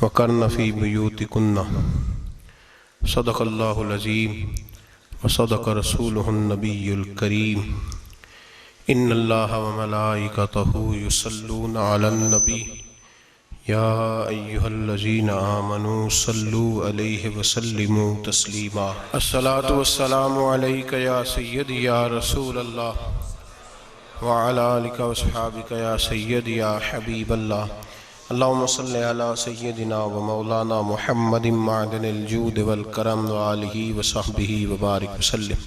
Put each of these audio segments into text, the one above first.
वक़र्न फ़ी बुयूतिकुन्ना सदक़ल्लाहुल अज़ीम व सदक़ रसूलुहुन नबियुल करीम। इन्नल्लाहा व मलाइकतहु युसल्लूना अलन नबी या अय्युहल्लज़ीना आमनू सल्लू अलैहि व सल्लिमू तस्लीमा। अस्सलातु वस्सलामु अलैका या सय्यदी या रसूलल्लाह व अला आलिका व अस्हाबिका या सय्यदी या हबीबल्लाह। अल्लाहुम्मा सल्लि अला सय्यदिना व मौलाना मुहम्मदिन मअदनिल जूद वल करम व आलिहि व सहबिहि व बारिक वसल्लिम।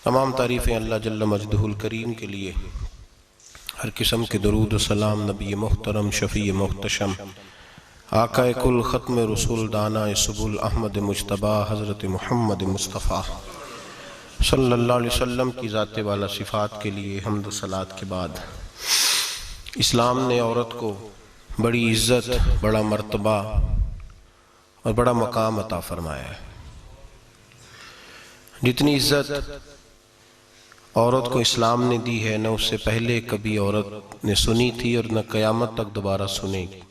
तमाम तारीफ़ें अल्लाह जल्ल मजदहुल करीम के लिए। हर किस्म के दरूद व सलाम नबी मुहतरम शफ़ी मुहतशम आक़ाए कुल ख़त्म रसूल दाना सुबुल अहमद मुज्तबा हज़रत मुहम्मद मुस्तफ़ा सल्लल्लाहु अलैहि वसल्लम की ज़ात वाला सिफ़ात के लिए हम्द सलात के बाद, इस्लाम ने औरत को बड़ी इज़्ज़त, बड़ा मर्तबा और बड़ा मकाम अता फरमाया है। जितनी इज़्ज़त औरत को इस्लाम ने दी है, न उससे पहले कभी औरत ने सुनी थी और न क़यामत तक दोबारा सुनेगी।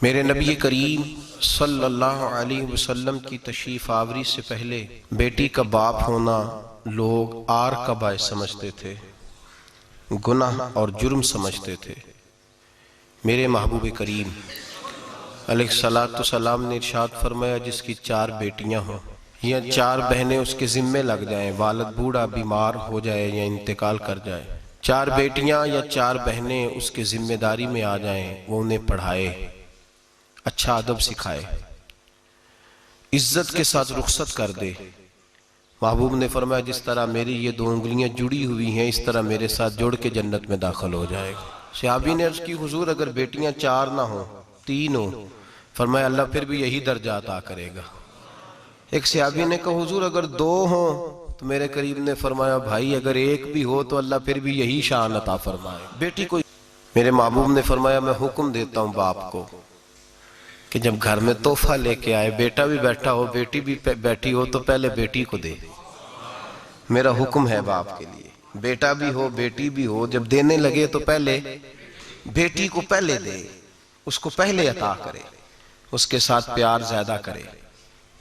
मेरे नबी करीम सल्लल्लाहु अलैहि वसल्लम की तशरीफ़ आवरी से पहले बेटी का बाप होना लोग आर का बायस समझते थे, गुनाह और जुर्म समझते थे। मेरे महबूब करीम अलैहिस्सलातु सलाम ने इरशाद फरमाया, जिसकी 4 बेटियां हों या 4 बहनें उसके ज़िम्मे लग जाएं, वालिद बूढ़ा बीमार हो जाए या इंतकाल कर जाए, 4 बेटियां या 4 बहनें उसके ज़िम्मेदारी में आ जाएं, वो उन्हें पढ़ाए, अच्छा अदब सिखाए, इज्जत के साथ रुखसत कर दे। महबूब ने फरमाया, जिस तरह मेरी ये 2 उंगलियां जुड़ी हुई हैं, इस तरह मेरे साथ जुड़ के जन्नत में दाखिल हो जाएगा। सहाबी ने अर्ज़ की, हुजूर अगर बेटियां 4 ना हो 3 हो? फरमाया, अल्लाह फिर भी यही दर्जा अता करेगा। एक सहाबी ने कहा, हुजूर अगर 2 हो? तो मेरे करीब ने फरमाया, भाई अगर 1 भी हो तो अल्लाह फिर भी यही शान अता फरमाए। बेटी को मेरे महबूब ने फरमाया, मैं हुक्म देता हूँ बाप को कि जब घर में तोहफा लेके आए, बेटा भी बैठा हो बेटी भी बैठी हो, तो पहले बेटी को दे। मेरा हुक्म है बाप के लिए, बेटा भी हो बेटी भी हो, जब देने लगे तो पहले बेटी को पहले दे, उसको पहले अता करे, उसके साथ प्यार ज्यादा करे,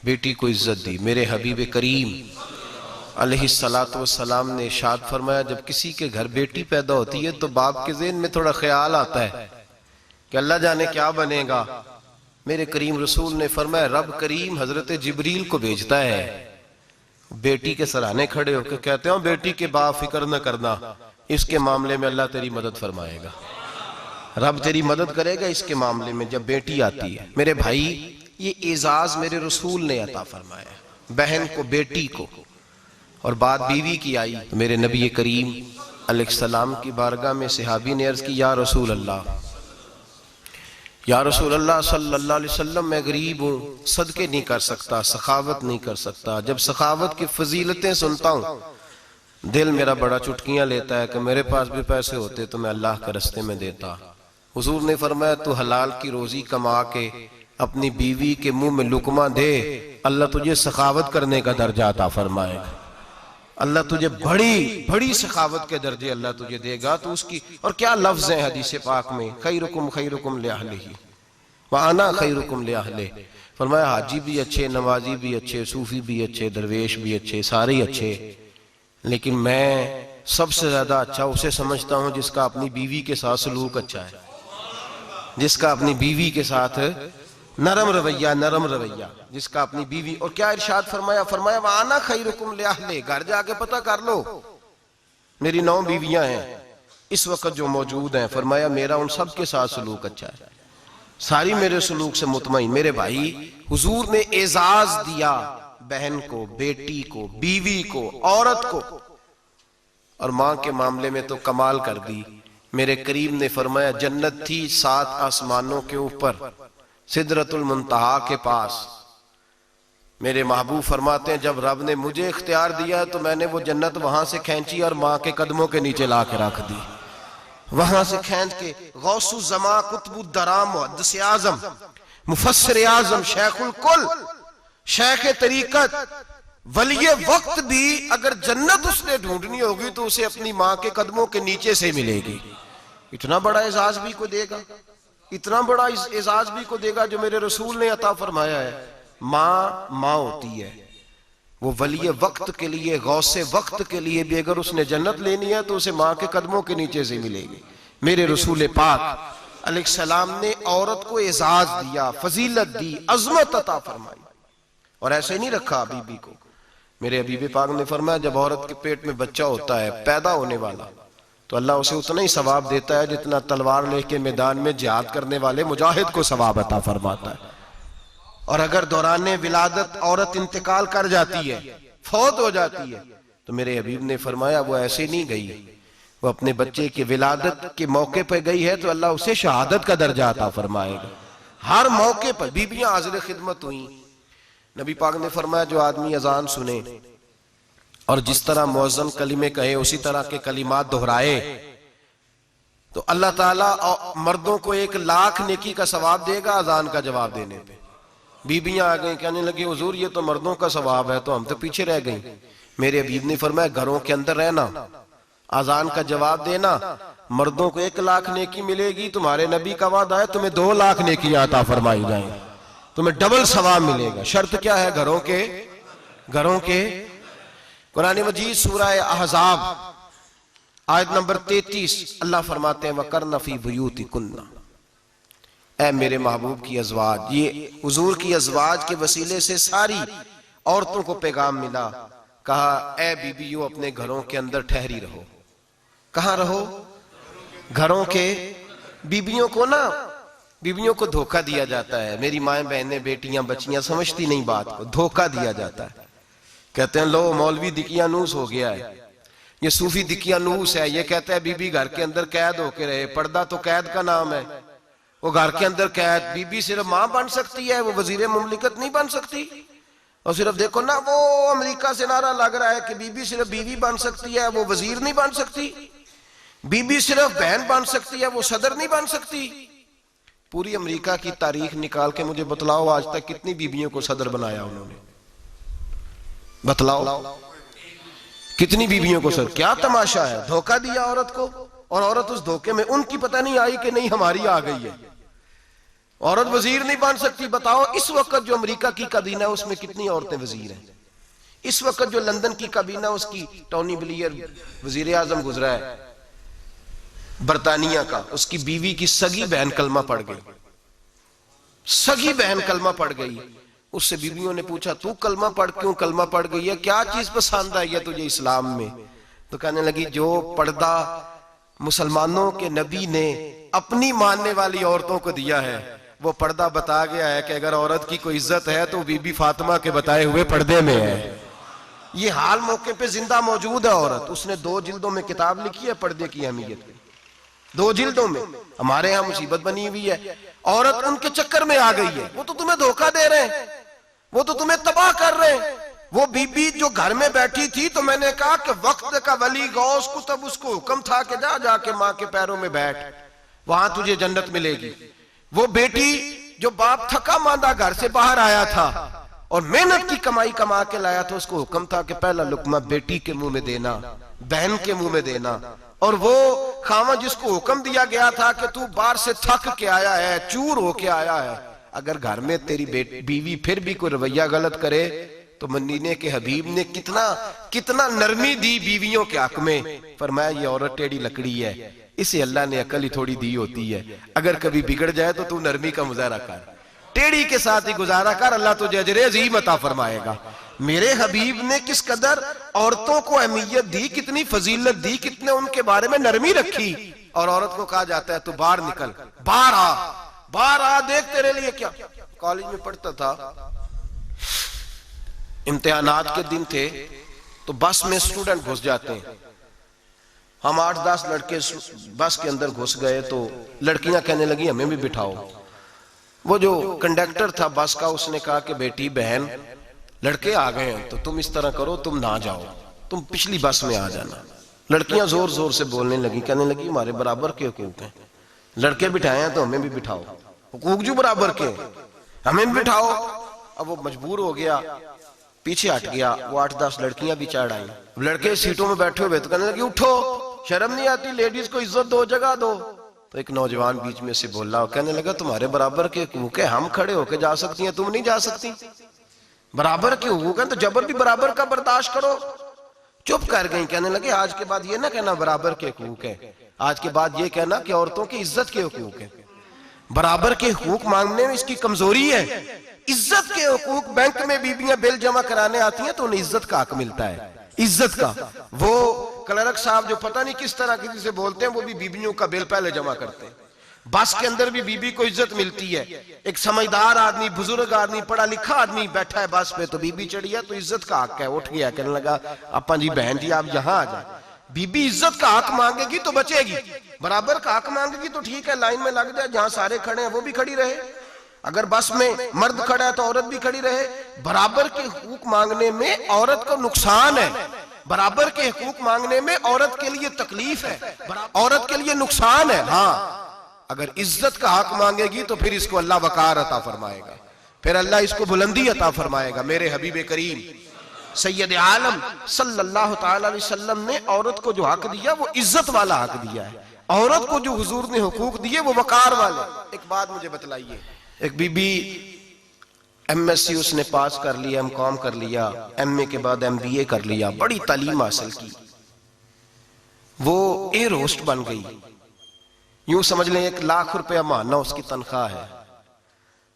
बेटी को इज्जत दी। मेरे हबीब करीम अलैहिस्सलातु वस्सलाम ने इरशाद फरमाया, जब किसी के घर बेटी पैदा होती है तो बाप के ज़हन में थोड़ा ख्याल आता है कि अल्लाह जाने क्या बनेगा। मेरे करीम रसूल ने फरमाया, रब करीम हजरत जिब्रील को भेजता है, बेटी के सराहने खड़े होकर कहते हो, बेटी के बाप फिक्र न करना, इसके मामले में अल्लाह तेरी मदद फरमाएगा, रब तेरी मदद करेगा इसके मामले में जब बेटी आती है। मेरे भाई, ये एजाज मेरे रसूल ने अता फरमाया, बहन को बेटी को, और बात बीवी की आई तो मेरे नबी करीम अलैहिस्सलाम की बारगाह में सहाबी ने अर्ज की, या रसूल अल्लाह, या रसूल अल्लाह सल्लल्लाहु अलैहि वसल्लम, मैं गरीब हूँ, सदके नहीं कर सकता, सखावत नहीं कर सकता। जब सखावत की फजीलतें सुनता हूँ दिल मेरा बड़ा चुटकियां लेता है कि मेरे पास भी पैसे होते तो मैं अल्लाह के रास्ते में देता। हुजूर ने फरमाया, तू हलाल की रोजी कमा के अपनी बीवी के मुंह में लुकमा दे, अल्लाह तुझे सखावत करने का दर्जा अता फरमाएगा, अल्लाह तुझे बड़ी बड़ी सखावत के दर्जे अल्लाह तुझे देगा। तो उसकी और क्या लफ्ज है हदीस पाक में, खैरुकुम ले अहलिही व अना खैरुकुम ले अहले। फरमाया, हाजी भी अच्छे, नमाजी भी अच्छे, सूफी भी अच्छे, दरवेश भी अच्छे, सारे ही अच्छे, लेकिन मैं सबसे ज्यादा अच्छा उसे समझता हूँ जिसका अपनी बीवी के साथ सलूक अच्छा है, जिसका अपनी बीवी के साथ नरम रवैया, जिसका अपनी बीवी। और क्या इरशाद फरमाया, फरमाया, वाना खैरुकुम ले अहले, घर जाके पता कर लो, मेरी 9 बीवियां हैं इस वक्त जो मौजूद हैं, फरमाया मेरा उन सब के साथ सलूक अच्छा है, सारी मेरे सलूक से मुतमईन। मेरे भाई, हुजूर ने एजाज दिया बहन को, बेटी को, बीवी को, औरत को, और मां के मामले में तो कमाल कर दी। मेरे करीम ने फरमाया, जन्नत थी 7 आसमानों के ऊपर, सिदरतुल मुंतहा के पास। मेरे महबूब फरमाते हैं, जब रब ने मुझे इख्तियार दिया तो मैंने वो जन्नत वहां से खींची और मां के कदमों के नीचे ला के रख दी। वहां से खींच के गौसु जमा, कुतुबुद दराम, मुहद्दिस आजम, मुफस्सिर आजम, शेखुल कुल, शेख तरीकत, वली वक्त भी अगर जन्नत उसने ढूंढनी होगी तो उसे अपनी मां के कदमों के नीचे से मिलेगी। इतना बड़ा एजाज भी को देगा, इतना बड़ा एजाज भी को देगा जो मेरे रसूल ने अता फरमाया है। माँ माँ होती है, वो वली वक्त के लिए, गौसे वक्त के लिए भी अगर उसने जन्नत लेनी है तो उसे माँ के कदमों के नीचे से मिलेगी। मेरे रसूल पाक अलैहिस्सलाम ने औरत को एजाज दिया, फजीलत दी, अजमत अता फरमाई, और ऐसे नहीं रखा बीबी को। मेरे हबीब पाक ने फरमाया जब औरत के पेट में बच्चा होता है पैदा होने वाला, तो अल्लाह उसे उतना ही सवाब देता है जितना तलवार लेके मैदान में जिहाद करने वाले मुजाहिद को सवाब अता फरमाता है। और अगर दौराने विलादत औरत इंतकाल कर जाती है, फौत हो जाती है, तो मेरे हबीब ने फरमाया वो ऐसे नहीं गई, वो अपने बच्चे की विलादत के मौके पर गई है तो अल्लाह उसे शहादत का दर्जा अता फरमाएगा। हर मौके पर बीबियां हाजिर खिदमत हुई। नबी पाक ने फरमाया जो आदमी अजान सुने और जिस तरह मुअज्जिन कलिमे कहे उसी तरह के कलिमात दोहराए तो अल्लाह ताला मर्दों को 1,00,000 नेकी का सवाब देगा अजान का जवाब देने पे। बीबियां आ गई, कहने लगी हुजूर ये तो मर्दों का सवाब है, तो हम तो पीछे रह गई। मेरे हबीब ने फरमाया घरों के अंदर रहना, अजान का जवाब देना, मर्दों को 1,00,000 नेकी मिलेगी। तुम्हारे नबी का वादा है तुम्हें 2,00,000 नेकियां अता फरमाई जाएंगी, तुम्हें डबल सवाब मिलेगा। शर्त क्या है? घरों के कुरान मजीद सूरह अहज़ाब आयत नंबर 33 अल्लाह फरमाते हैं वकरना फी बुयूतिकुन्ना, ऐ मेरे महबूब की अज़वाज, ये हुजूर की अज़वाज के वसीले से सारी औरतों को पैगाम मिला। कहा ऐ बीबियों अपने घरों के अंदर ठहरी रहो। कहां रहो? घरों के। बीबियों को धोखा दिया जाता है। मेरी माएँ बहनें बेटियां बच्चियां समझती नहीं बात को, धोखा दिया जाता है। कहते हैं लो मौलवी दिकियानूस हो गया है, ये सूफी दिकियानूस है, ये कहता है बीबी घर के अंदर कैद होके रहे। पर्दा तो कैद का नाम है, वो घर के अंदर कैद। बीबी सिर्फ मां बन सकती है, वो वजीर मुमलिकत नहीं बन सकती। और सिर्फ देखो ना वो अमेरिका से नारा लग रहा है कि बीबी सिर्फ बीवी बन सकती है, वो वजीर नहीं बन सकती। बीबी सिर्फ बहन बन सकती है, वो सदर नहीं बन सकती। पूरी अमेरिका की तारीख निकाल के मुझे बतलाओ आज तक कितनी बीबियों को सदर बनाया उन्होंने, बतलाओ कितनी बीबियों को सदर। क्या तमाशा है, धोखा दिया औरत को, और औरत उस धोखे में उनकी पता नहीं आई कि नहीं हमारी आ गई है। औरत वजीर नहीं बन सकती। बताओ इस वक्त जो अमेरिका की काबीना है उसमें कितनी औरतें वजीर हैं? इस वक्त जो लंदन की काबीना उसकी टोनी ब्लेयर वजीर आजम गुजरा है बरतानिया का, उसकी बीवी की सगी बहन कलमा पड़ गई। सगी बहन कलमा पड़ गई। उससे बीवियों ने पूछा तू कलमा पढ़ क्यों कलमा पड़ गई है, क्या चीज पसंद आई है तुझे इस्लाम में? तो कहने लगी जो पर्दा मुसलमानों के नबी ने अपनी मानने वाली औरतों को दिया है वो पर्दा बता गया है कि अगर औरत की कोई इज्जत है तो बीबी फातिमा के बताए हुए पर्दे में है। ये हाल मौके पे जिंदा मौजूद है औरत। उसने 2 जिल्दों में किताब लिखी है पर्दे की अहमियत की, 2 जिल्दों में। हमारे यहाँ मुसीबत बनी हुई है, औरत उनके चक्कर में आ गई है। वो तो तुम्हें धोखा दे रहे हैं, वो तो तुम्हें तबाह कर रहे हैं। वो बीबी जो घर में बैठी थी तो मैंने कहा कि वक्त का वली गौस को तब उसको हुक्म था कि जा जाके माँ के पैरों में बैठ, वहां तुझे जन्नत मिलेगी। वो बेटी जो बाप थका मांदा घर से बाहर आया था और मेहनत की कमाई कमा के लाया था, उसको हुक्म था कि पहला लुकमा बेटी के मुंह में देना, बहन के मुंह में देना। और वो खामा जिसको हुक्म दिया गया था कि तू बाहर से थक के आया है, चूर होके आया है, अगर घर में तेरी बीवी फिर भी कोई रवैया गलत करे तो मदीने के हबीब ने कितना नरमी दी बीवियों के हक में। फरमाया ये औरत टेढ़ी लकड़ी है, इसे अल्लाह ने अकल ही थोड़ी दी होती है, अगर कभी बिगड़ जाए तो तू नरमी का मुजाहरा कर, टेढ़ी के साथ ही गुजारा कर, अल्लाह तुझे अजर अज़ीम अता फरमाएगा। मेरे हबीब ने किस कदर औरतों को अहमियत दी, कितनी फजीलत दी, कितने उनके बारे में नरमी रखी। और औरत को कहा जाता है तू बाहर निकल, बाहर आ, देख तेरे लिए क्या। कॉलेज में पढ़ता था, इम्तिहानात के दिन थे तो बस में स्टूडेंट घुस जाते हैं। हम 8-10 लड़के बस के अंदर घुस गए तो लड़कियां कहने लगी हमें भी बिठाओ। वो जो कंडक्टर था बस का उसने कहा कि बेटी बहन लड़के आ गए हैं तो तुम इस तरह करो, तुम ना जाओ, तुम पिछली बस में आ जाना। लड़कियां जोर जोर से बोलने लगी, कहने लगी हमारे बराबर के हुकूक हैं, लड़के बिठाए हैं तो हमें भी बिठाओ, हुकूक जो बराबर के हमें भी बिठाओ। अब वो मजबूर हो गया, पीछे हट गया। वो 8-10 लड़कियां भी चढ़ आई। लड़के सीटों में बैठे हुए तो कहने लगी उठो, शर्म नहीं आती, लेडीज को इज्जत दो, जगह दो। तो एक नौजवान बीच में से बोला और कहने लगा तुम्हारे बराबर के हुकूक है, हम खड़े होके जा सकती हैं, तुम नहीं जा सकती। बराबर के हुकूक है तो जबर भी बराबर का बर्दाश्त करो। चुप कर गई। कहने लगे आज के बाद ये ना कहना बराबर के हुकूक है, आज के बाद ये कहना कि औरतों की इज्जत के हुकूक है। बराबर के हुकूक मांगने में इसकी कमजोरी है। इज्जत के हुकूक, बैंक में बीबियां बिल जमा कराने आती हैं तो उन्हें इज्जत का हक मिलता है, इज्जत का। वो क्लर्क साहब जो पता नहीं किस तरह किसी से बोलते हैं, वो भी बीबियों का बिल पहले जमा करते हैं। बस के अंदर भी बीबी को इज्जत मिलती है। एक समझदार आदमी, बुजुर्ग आदमी, पढ़ा लिखा आदमी बैठा है बस पे, तो बीबी चढ़ी है तो इज्जत का हक है। उठ गया, कहने लगा अपा जी बहन जी आप यहाँ आ जाए। बीबी इज्जत का हक मांगेगी तो बचेगी, बराबर का हक मांगेगी तो ठीक है, लाइन में लग जाए, जहां सारे खड़े हैं वो भी खड़ी रहे। अगर बस में मर्द खड़ा है तो औरत भी खड़ी रहे। बराबर के हुकूक मांगने में औरत को नुकसान है, बराबर के हुकूक मांगने में औरत के लिए तकलीफ है, औरत के लिए नुकसान है। हाँ, अगर इज्जत का हक मांगेगी तो फिर इसको अल्लाह वकार अता फरमाएगा, फिर अल्लाह इसको बुलंदी अता फरमाएगा। मेरे हबीब करीम सैयद आलम सल्लल्लाहु तआला अलैहि वसल्लम ने औरत को जो हक दिया वो इज्जत वाला हक दिया है। औरत को जो हुजूर ने हुकूक दिए वो वकार वाले। एक बात मुझे बतलाइए, एक बीबी एमएससी उसने पास कर लिया, एमकॉम कर लिया, एमए के बाद एमबीए कर लिया, बड़ी तालीम हासिल की, वो एयर होस्ट बन गई। यूं समझ लें 1 लाख रुपया महीना उसकी तनख्वाह है।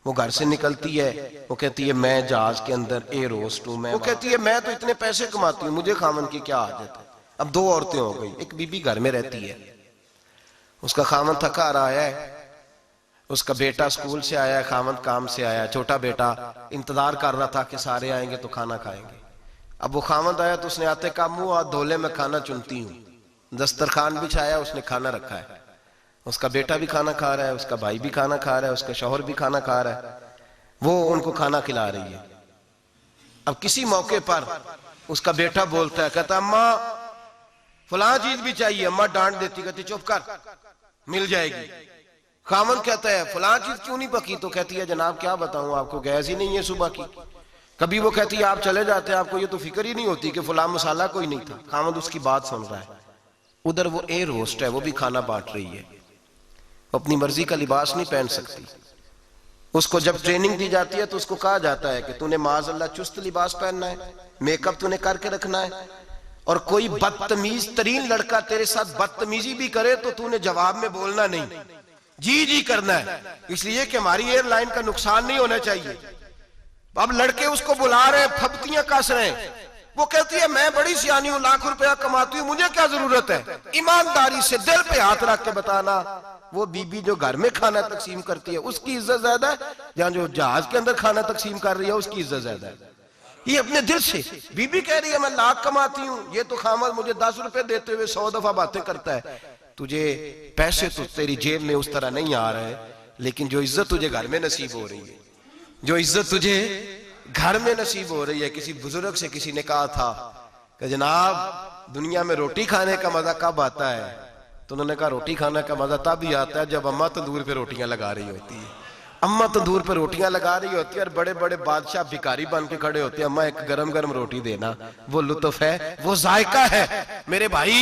वो घर से निकलती है, वो कहती है मैं जहाज के अंदर एयर होस्ट हूं। वो कहती है मैं तो इतने पैसे कमाती हूँ, मुझे खामन की क्या आदत है। अब 2 औरतें हो गई, एक बीबी घर में रहती है, उसका खामन थका रहा है, उसका बेटा स्कूल से आया, खामन काम से आया, छोटा बेटा इंतजार कर रहा था कि सारे आएंगे तो खाना खाएंगे। अब वो खामन आया तो उसने आते का मुंह हाथ धोले में खाना चुनती हूँ, दस्तरखान बिछाया, उसने खाना रखा है, उसका बेटा भी खाना खा रहा है, उसका भाई भी खाना खा रहा है, उसका शौहर भी खाना खा रहा है, वो उनको खाना खिला रही है। अब किसी मौके पर उसका बेटा बोलता है, कहता अम्मा फलां चीज भी चाहिए। अम्मा डांट देती, कहती चुप कर, मिल जाएगी। खामन कहता है फलां चीज क्यों नहीं पकी? तो कहती है जनाब क्या बताऊं आपको, गैस ही नहीं है सुबह की। कभी वो कहती है आप चले जाते हैं, आपको ये तो फिक्र ही नहीं होती कि फलां मसाला कोई नहीं था। खामन उसकी बात सुन रहा है। उधर वो एयर होस्ट है, वो भी खाना बांट रही है, अपनी मर्जी का लिबास नहीं पहन सकती। उसको जब ट्रेनिंग दी जाती है तो उसको कहा जाता है कि तूने माज़अल्लाह चुस्त लिबास पहनना है, मेकअप तूने करके रखना है, और कोई बदतमीज तरीन लड़का तेरे साथ बदतमीजी भी करे तो तूने जवाब में बोलना नहीं, जी जी करना है, इसलिए कि हमारी एयरलाइन का नुकसान नहीं होना चाहिए। अब लड़के उसको बुला रहे, फब्तियां कस रहे हैं, वो कहती है मैं बड़ी सियानी हूं, लाख रुपया कमाती हूं, मुझे क्या जरूरत है। ईमानदारी से दिल पे हाथ रख के बताना, वो बीबी जो घर में खाना तकसीम करती है उसकी इज्जत ज्यादा है, या जो जहाज के अंदर खाना तकसीम कर रही है उसकी इज्जत ज्यादा है। ये अपने दिल से बीबी कह रही है मैं लाख कमाती हूं, ये तो खामद मुझे 10 रुपए देते हुए 100 दफा बातें करता है। तुझे पैसे तो तेरी जेब में उस तरह नहीं आ रहे, लेकिन जो इज्जत तुझे घर में नसीब हो रही है, जो इज्जत तुझे घर में नसीब हो रही है। किसी बुजुर्ग से किसी ने कहा था कि जनाब दुनिया में रोटी खाने का मजा कब आता है? तो उन्होंने कहा रोटी खाने का मजा तब ही आता है जब अम्मा तंदूर पे रोटियां लगा रही होती है। अम्मा तंदूर पे रोटियां लगा रही होती है और बड़े बड़े बादशाह भिखारी बन के खड़े होते हैं, अम्मा एक गरम गरम रोटी देना। वो लुत्फ है, वो जायका है। मेरे भाई,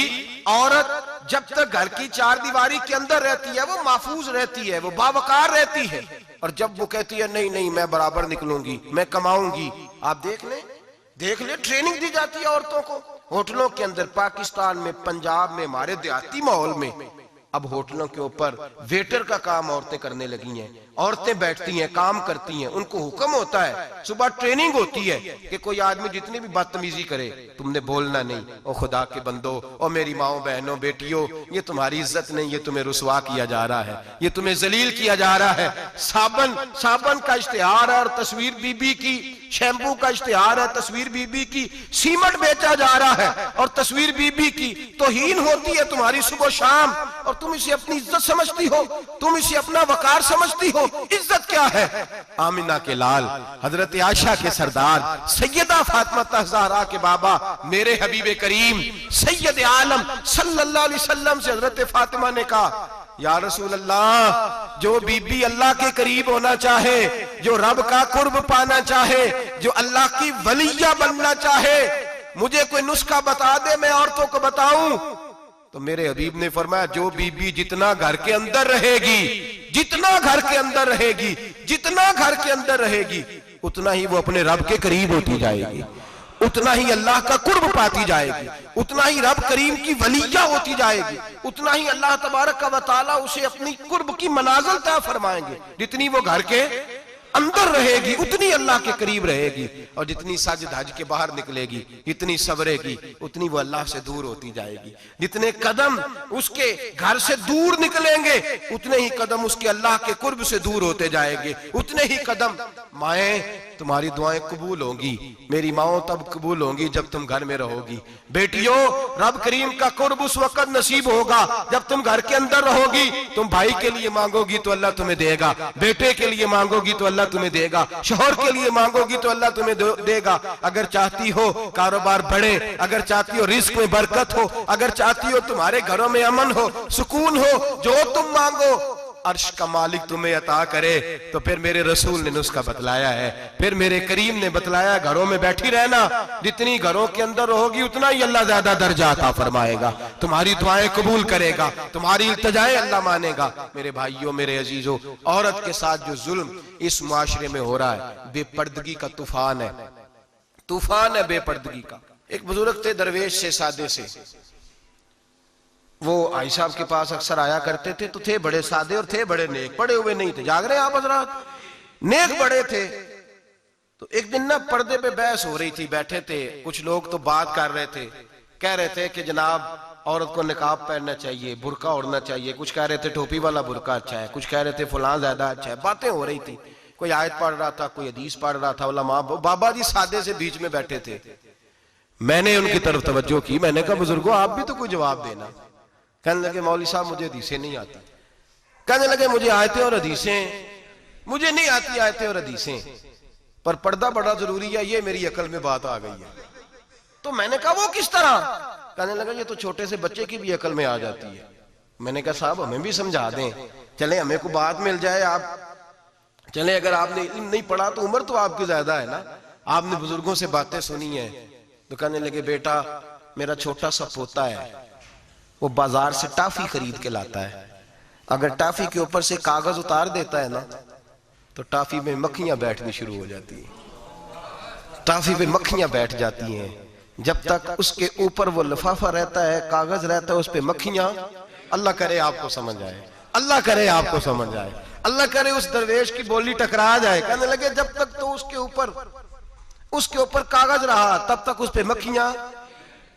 औरत जब तक घर की 4 दीवारी के अंदर रहती है वो महफूज रहती है, वो बावकार रहती है। और जब वो कहती है नहीं नहीं मैं बराबर निकलूंगी, मैं कमाऊंगी, आप देख ले ट्रेनिंग दी जाती है औरतों को होटलों के अंदर। पाकिस्तान में, पंजाब में, हमारे देहाती माहौल में अब होटलों के ऊपर वेटर का काम औरतें करने लगी हैं। औरतें बैठती हैं, काम करती हैं, उनको हुक्म होता है, सुबह ट्रेनिंग होती है कि कोई आदमी जितनी भी बदतमीजी करे तुमने बोलना नहीं। ओ खुदा के बंदो, ओ मेरी माओ बहनों बेटियों, ये तुम्हारी इज्जत नहीं, ये तुम्हें रुसवा किया जा रहा है, ये तुम्हें जलील किया जा रहा है। साबन का इश्तिहार है और तस्वीर बीबी की, शैम्पू का इश्तिहार है, तस्वीर बीबी की, सीमेंट बेचा जा रहा है और तस्वीर बीबी की। तौहीन होती है तुम्हारी सुबह शाम, और तुम इसे अपनी इज्जत समझती हो, तुम इसे अपना वकार समझती हो। इज्जत क्या है? आमिना के लाल, हजरत आयशा के सरदार, सैयदा फातिमा ज़हरा के बाबा, मेरे हबीब करीम सैयद आलम सल्लल्लाहु अलैहि वसल्लम से हजरत फातिमा ने कहा या रसूल अल्लाह, जो बीबी अल्लाह के करीब होना चाहे, जो रब का कुर्ब पाना चाहे, जो अल्लाह की वलिया बनना चाहे, मुझे कोई नुस्खा बता दे, मैं औरतों को बताऊं। तो मेरे हबीब ने फरमाया जो बीबी जितना घर के अंदर रहेगी, जितना घर के अंदर रहेगी, जितना घर के अंदर रहेगी, उतना ही वो अपने रब के करीब होती जाएगी, उतना ही अल्लाह का कुर्ब पाती जाएगी, उतना ही रब करीम की वलिया होती जाएगी, उतना ही अल्लाह तबारक व तआला उसे अपनी कुर्ब की मनाजिल तय फरमाएंगे। जितनी वो घर के अंदर रहेगी उतनी अल्लाह के करीब रहेगी, और जितनी सज धज के बाहर निकलेगी, जितनी सबरेगी, उतनी वो अल्लाह से दूर होती जाएगी। जितने कदम उसके घर से दूर निकलेंगे उतने ही कदम उसके अल्लाह के कुर्ब से दूर होते जाएंगे, उतने ही कदम। माएं, तुम्हारी दुआएं कबूल होंगी, मेरी माओ तब कबूल होंगी जब तुम घर में रहोगी। बेटियों, रब करीम का कुर्ब उस वक्त नसीब होगा जब तुम घर के अंदर रहोगी। तुम भाई के लिए मांगोगी तो अल्लाह तुम्हें देगा, बेटे के लिए मांगोगी तो अल्लाह तुम्हें देगा, शोहर के लिए मांगोगी तो अल्लाह तुम्हें देगा। अगर चाहती हो कारोबार बढ़े, अगर चाहती हो रिस्क में बरकत हो, अगर चाहती हो तुम्हारे घरों में अमन हो, सुकून हो, जो तुम मांगो अर्श का मालिक तुम्हें अता करे। तो फिर मेरे रसूल ने नुस्खा बतलाया है, फिर मेरे करीम ने बतलाया, घरों में बैठी रहना, जितनी घरों के अंदर रहोगी उतना ही अल्लाह ज्यादा दर्जा अता फरमाएगा, तुम्हारी दुआएं कबूल करेगा, तुम्हारी इल्तिजाएं अल्लाह मानेगा। मेरे भाइयों, मेरे अजीजों, औरत के साथ जो जुल्म इस मुआशरे में हो रहा है, बेपर्दगी का तूफान है, तूफान है बेपर्दगी का। एक बुजुर्ग थे दरवेश से, सादे से, वो आई साहब के पास अक्सर आया करते थे, तो थे बड़े सादे और थे बड़े नेक, पढ़े हुए नहीं थे, जाग रहे हैं आप हजरात, नेक बड़े थे। तो एक दिन ना पर्दे पे बहस हो रही थी, बैठे थे कुछ लोग, तो बात कर रहे थे, कह रहे थे कि जनाब औरत को निकाब पहनना चाहिए, बुर्का ओढ़ना चाहिए, कुछ कह रहे थे टोपी वाला बुर्का अच्छा है, कुछ कह रहे थे फलां ज्यादा अच्छा है। बातें हो रही थी, कोई आयत पढ़ रहा था, कोई हदीस पढ़ रहा था, उलमा बाबा जी सादे से बीच में बैठे थे। मैंने उनकी तरफ तवज्जो की, मैंने कहा बुजुर्गो आप भी तो कोई जवाब देना। कहने लगे मौलवी साहब मुझे हदीसें नहीं आती। कहने लगे मुझे आयतें और हदीसें मुझे नहीं आती, आयतें और हदीसें, पर पर्दा बड़ा जरूरी है, ये मेरी अकल में बात आ गई है। तो मैंने कहा वो किस तरह? कहने लगा ये तो छोटे से बच्चे की भी अकल में आ जाती है। मैंने कहा साहब हमें भी समझा दें, चले हमें को बात मिल जाए, आप चले, अगर आपने इल्म नहीं पढ़ा तो उम्र तो आपकी ज्यादा है ना, आपने बुजुर्गों से बातें सुनी है। तो कहने लगे बेटा मेरा छोटा सा पोता है, वो बाजार से टाफी खरीद के लाता है, अगर टाफी के ऊपर से कागज उतार देता है ना तो टाफी में मक्खियां बैठनी शुरू हो जाती है, टाफी पे मक्खियां बैठ जाती हैं। जब तक उसके ऊपर वो लिफाफा रहता है, कागज रहता है, उस पे मक्खियां, अल्लाह करे आपको समझ आए, अल्लाह करे आपको समझ आए, अल्लाह करे उस दरवेश की बोली टकरा जाए। कहने लगे जब तक तो उसके ऊपर कागज रहा तब तक उस पे मक्खियां,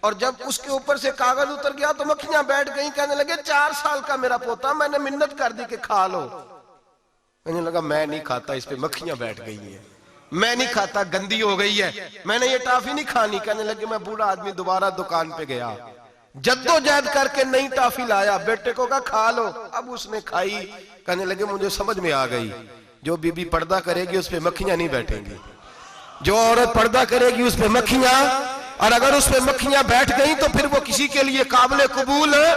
और जब उसके ऊपर से कागज उतर गया तो मक्खियां बैठ गई। कहने लगे 4 साल का मेरा पोता, मैंने मिन्नत कर दी कि खा लो। कहने लगा मैं नहीं खाता, इस पे मक्खियां बैठ गई है, मैं नहीं खाता, गंदी हो गई है, मैंने ये टाफी नहीं खानी। कहने लगे मैं बूढ़ा आदमी दोबारा दुकान पे गया, जद्दोजहद करके नई टाफी लाया, बेटे को कहा खा लो, अब उसने खाई। कहने लगे मुझे समझ में आ गई, जो बीबी पर्दा करेगी उस पे मक्खियां नहीं बैठेंगी, जो औरत पर्दा करेगी उस पे मक्खियां, और अगर उस पे मक्खियां बैठ गई तो फिर वो किसी के लिए काबिल कबूल है।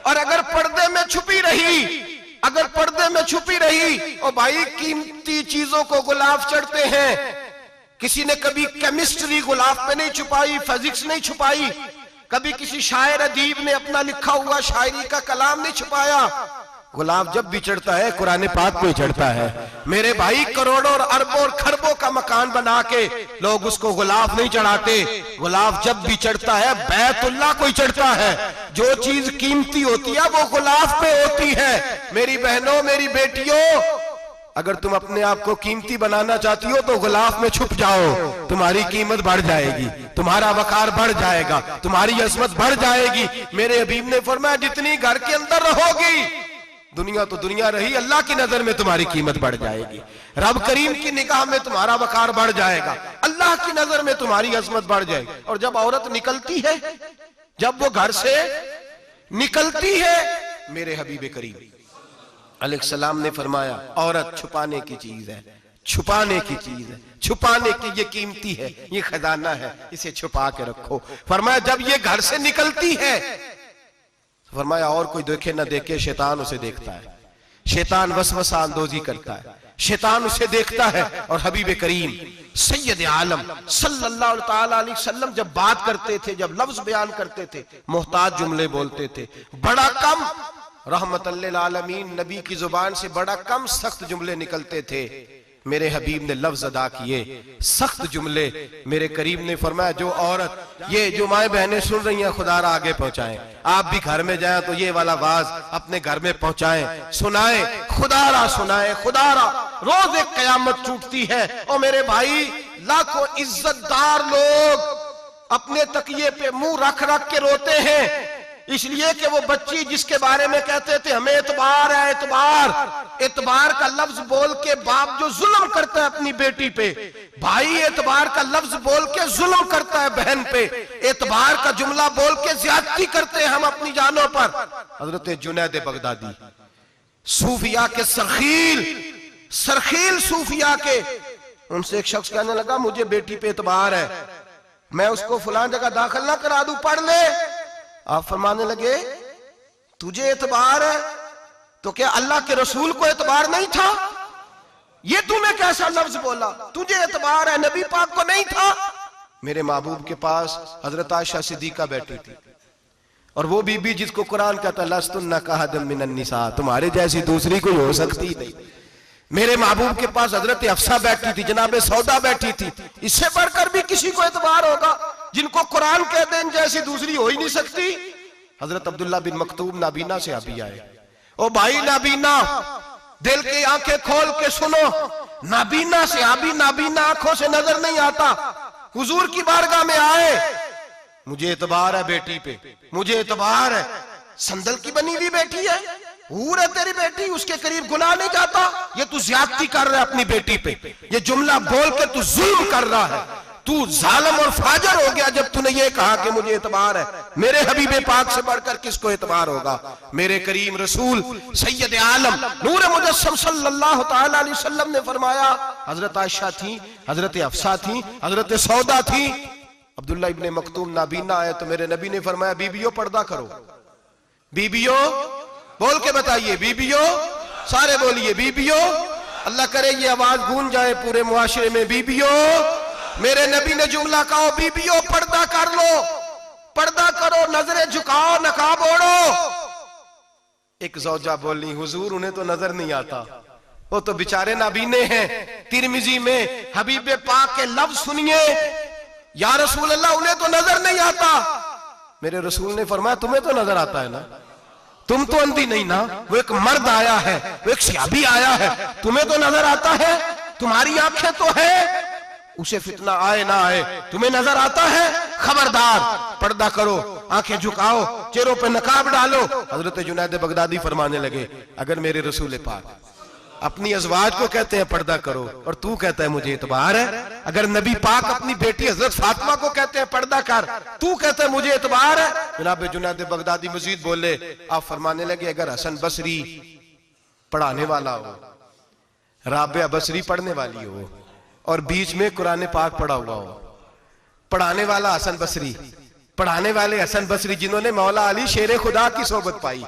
और अगर पर्दे में छुपी रही, अगर पर्दे में छुपी रही, और भाई कीमती चीजों को गुलाब चढ़ते हैं, किसी ने कभी केमिस्ट्री गुलाब पे नहीं छुपाई, फिजिक्स नहीं छुपाई, कभी किसी शायर अदीब ने अपना लिखा हुआ शायरी का कलाम नहीं छुपाया। गुलाब जब भी चढ़ता है कुरान पाक पे चढ़ता है। मेरे भाई करोड़ों और अरबों और खरबों का मकान बना के लोग उसको गुलाब नहीं चढ़ाते, गुलाब जब भी चढ़ता है बैतुल्लाह को ही चढ़ता है। जो चीज कीमती होती है वो गुलाब पे होती है। मेरी बहनों, मेरी बेटियों, अगर तुम अपने आप को कीमती बनाना चाहती हो तो गुलाब में छुप जाओ, तुम्हारी कीमत बढ़ जाएगी, तुम्हारा वकार बढ़ जाएगा, तुम्हारी अजमत बढ़ जाएगी। मेरे हबीब ने फरमाया जितनी घर के अंदर रहोगी, दुनिया तो दुनिया रही, अल्लाह की नजर में तुम्हारी कीमत बढ़ जाएगी, रब करीम की निगाह में तुम्हारा वकार बढ़ जाएगा, अल्लाह की नजर में तुम्हारी अजमत बढ़ जाएगी। और जब औरत निकलती है, जब वो घर से निकलती है, मेरे हबीब करीम अलैहिस्सलाम ने फरमाया औरत छुपाने की चीज है, छुपाने की चीज है, छुपाने की, ये कीमती है, ये खजाना है, इसे छुपा के रखो। फरमाया जब ये घर से निकलती है, फरमाया और कोई देखे ना देखे, शैतान उसे देखता है, शैतान वसवसा अंदोजी करता है, शैतान उसे देखता है। और हबीब करीम सैयद आलम सल्लल्लाहु ताला अलैहि वसल्लम जब बात करते थे, जब लफ्ज बयान करते थे, मोहताज जुमले बोलते थे, बड़ा कम रहमतल लिल आलमीन नबी की जुबान से बड़ा कम सख्त जुमले निकलते थे। मेरे हबीब ने लफ्ज अदा किए सख्त जुमले। मेरे करीम ने फरमाया जो औरत, ये जो माए बहनें सुन रही हैं, खुदारा आगे पहुंचाएं। आप भी घर में जाएं तो ये वाला वाज अपने घर में पहुंचाएं, सुनाएं, खुदारा सुनाएं, खुदारा। रोज एक कयामत टूटती है और मेरे भाई लाखों इज्जतदार लोग अपने तकिए पे मुंह रख रख के रोते हैं, इसलिए कि वो बच्ची जिसके बारे में कहते थे हमें एतबार है, एतबार का लफ्ज बोल के बाप जो जुल्म करता है अपनी बेटी पे, भाई एतबार का लफ्ज बोल के जुल्म करता है बहन पे, एतबार का जुमला बोल के ज्यादती करते हैं हम अपनी जानों पर। हजरत जुनैद बगदादी सूफिया के सरखील सूफिया के, उनसे एक शख्स कहने लगा मुझे बेटी पे एतबार है, मैं उसको फलां जगह दाखिल ना करा दूं, पढ़ ले। आप फरमाने लगे तुझे एतबार है तो क्या अल्लाह के रसूल को एतबार नहीं था? ये तूने कैसा लफ्ज बोला? तुझे एतबार है, नबी पाक को नहीं था? मेरे महबूब के पास हजरत आयशा सिद्दीका बैठी थी, और वो बीबी जिसको कुरान कहता लस्तुन्ना कहदम मिनन निसा, तुम्हारे जैसी दूसरी कोई हो सकती नहीं। मेरे महबूब के पास हजरत अफसा बैठी थी, जनाबे सौदा बैठी थी। इससे बढ़कर भी किसी को एतबार होगा जिनको कुरान कहते हैं जैसी दूसरी हो ही नहीं सकती। हजरत अब्दुल्ला बिन मक्तूम नाबीना से अभी आए, ओ भाई नाबीना, दिल की आंखें खोल के सुनो, नाबीना से अभी, नाबीना आंखों से नजर नहीं आता, हुजूर की बारगाह में आए, मुझे एतबार है बेटी पे, मुझे एतबार है, संदल की बनी हुई बेटी है, हूर है तेरी बेटी, उसके करीब गुनाह नहीं जाता, ये तू ज्यादती कर रहा है अपनी बेटी पे, ये जुमला बोल के तू जुल्म कर रहा है, तू जालिम और फाजर हो गया जब तूने ये कहा कि मुझे एतबार है। मेरे हबीबे पाक से बढ़कर किसको एतबार होगा? मेरे करीम रसूल सैयद आलम नूर मुजस्सम सल्लल्लाहु ताला अलैहि वसल्लम ने फरमाया, हजरत आयशा थी, हजरत अफसा थी, हजरत सौदा थी, अब्दुल्ला इब्ने मक्तूम नाबीना आए तो मेरे नबी ने फरमाया बीबियों पर्दा करो, बीबियों बोल के बताइए, बीबियों, सारे बोलिए बीबियों, अल्लाह करे ये आवाज गूंज जाए पूरे मुआशरे में, बीबियों। मेरे नबी ने जुमला कहा बीबियों पर्दा कर लो, पर्दा करो, नजरें झुकाओ, नकाब ओढ़ो। एक ज़ौजा बोली हुजूर उन्हें तो नजर नहीं आता, वो तो बेचारे नाबीने हैं। तिरमिजी में हबीबे पाक के लफ्ज सुनिए, या रसूल अल्लाह उन्हें तो नजर नहीं आता। मेरे रसूल ने फरमाया तुम्हें तो नजर आता है ना, तुम तो अंधी नहीं ना, वो एक मर्द आया है, वो एक सहाबी आया है, तुम्हें तो नजर आता है, तुम्हारी आंखें तो है, उसे फितना आए ना आए तुम्हें नजर आता है, खबरदार पर्दा करो, आंखें झुकाओ, चेहरों पे नकाब डालो। हजरत जुनैद बगदादी फरमाने लगे अगर मेरे रसूल पाक अपनी अज़वाज को कहते हैं पर्दा करो और तू कहता है मुझे एतबार है, अगर नबी पाक अपनी बेटी हजरत फातिमा को कहते हैं पर्दा कर, तू कहता है मुझे एतबार है। जनाब जुनैद बगदादी मजीद बोले, आप फरमाने लगे अगर हसन बसरी पढ़ाने वाला हो, राबिया बसरी पढ़ने वाली हो और बीच में कुरान पाक पढ़ा हुआ हो, पढ़ाने वाला हसन बसरी, पढ़ाने वाले हसन बसरी जिन्होंने मौला अली शेर खुदा की सोबत पाई,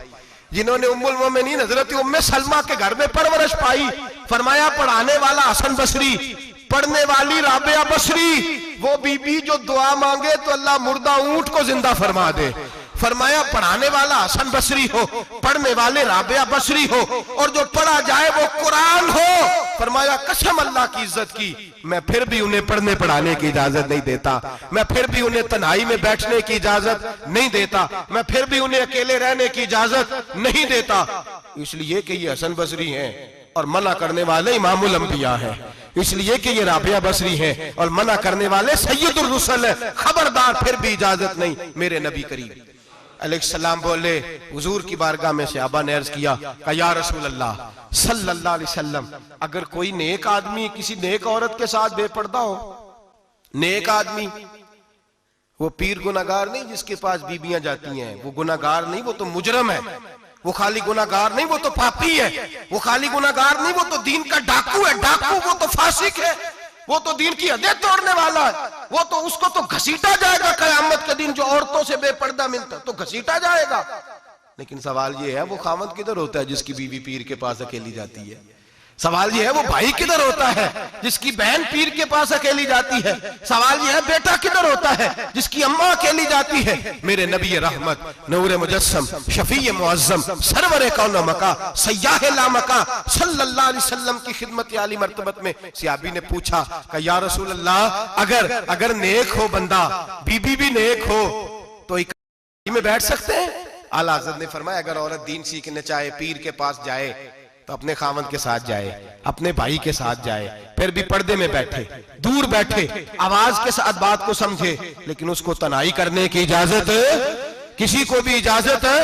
जिन्होंने उम्मुल मोमिनीन हजरत उम्मे सलमा के घर में परवरिश पाई, फरमाया पढ़ाने वाला हसन बसरी, पढ़ने वाली राबिया बसरी, वो बीबी जो दुआ मांगे तो अल्लाह मुर्दा ऊंट को जिंदा फरमा दे। फरमाया पढ़ाने वाला हसन बसरी हो, पढ़ने वाले राबिया बसरी हो, और जो पढ़ा जाए वो कुरान हो। फरमाया कसम अल्लाह की इज्जत की, मैं फिर भी उन्हें पढ़ने पढ़ाने की इजाजत नहीं देता, मैं फिर भी उन्हें तन्हाई में बैठने की इजाजत नहीं देता, मैं फिर भी उन्हें अकेले रहने की इजाजत नहीं देता, इसलिए कि ये हसन बसरी हैं और मना करने वाले इमामुल अंबिया हैं, इसलिए कि ये राबिया बसरी हैं और मना करने वाले सैयदुर रुसल हैं, खबरदार फिर भी इजाजत नहीं। मेरे नबी करीम अलैहिस्सलाम बोले, हुजूर की बारगाह में से अबा ने अर्ज किया कि या रसूल अल्लाह सल्लल्लाहु अलैहि वसल्लम, अगर कोई नेक आदमी किसी नेक औरत के साथ बेपर्दा हो, नेक आदमी, वो पीर गुनाहगार नहीं जिसके पास बीबियां जाती हैं, वो गुनाहगार नहीं, वो तो मुजरम है, वो खाली गुनाहगार नहीं, वो तो पापी है, वो खाली गुनाहगार नहीं, वो तो दीन का डाकू है, डाकू, वो तो फासिक है, वो तो दीन की हदें तोड़ने वाला है, वो तो उसको तो घसीटा जाएगा कयामत के दिन, जो औरतों से बेपर्दा मिलता तो घसीटा जाएगा। लेकिन सवाल ये है वो खामद किधर होता है जिसकी बीवी पीर के पास अकेली जाती है? सवाल ये है वो भाई किधर होता है जिसकी बहन पीर के पास अकेली जाती है। सवाल ये है बेटा किधर होता है जिसकी अम्मा अकेली जाती है। मेरे नबी रहमत नूर मुजस्सम शफी मुअज्जम सरवर कौन मका सयाह ला मका सल्लल्लाहु अलैहि वसल्लम की खिदमत आली मर्तबत में सहाबी ने पूछा कि या रसूल अल्लाह अगर नेक हो बंदा, बीबी भी नेक हो तो एक में बैठ सकते हैं? आला हज़रत ने फरमाया अगर औरत दीन सीखने चाहे, पीर के पास जाए तो अपने खामद के साथ जाए, अपने भाई के साथ जाए, फिर भी पर्दे में बैठे, दूर बैठे, आवाज के साथ बात को समझे, लेकिन उसको तनाई करने की इजाजत, किसी को भी इजाजत है,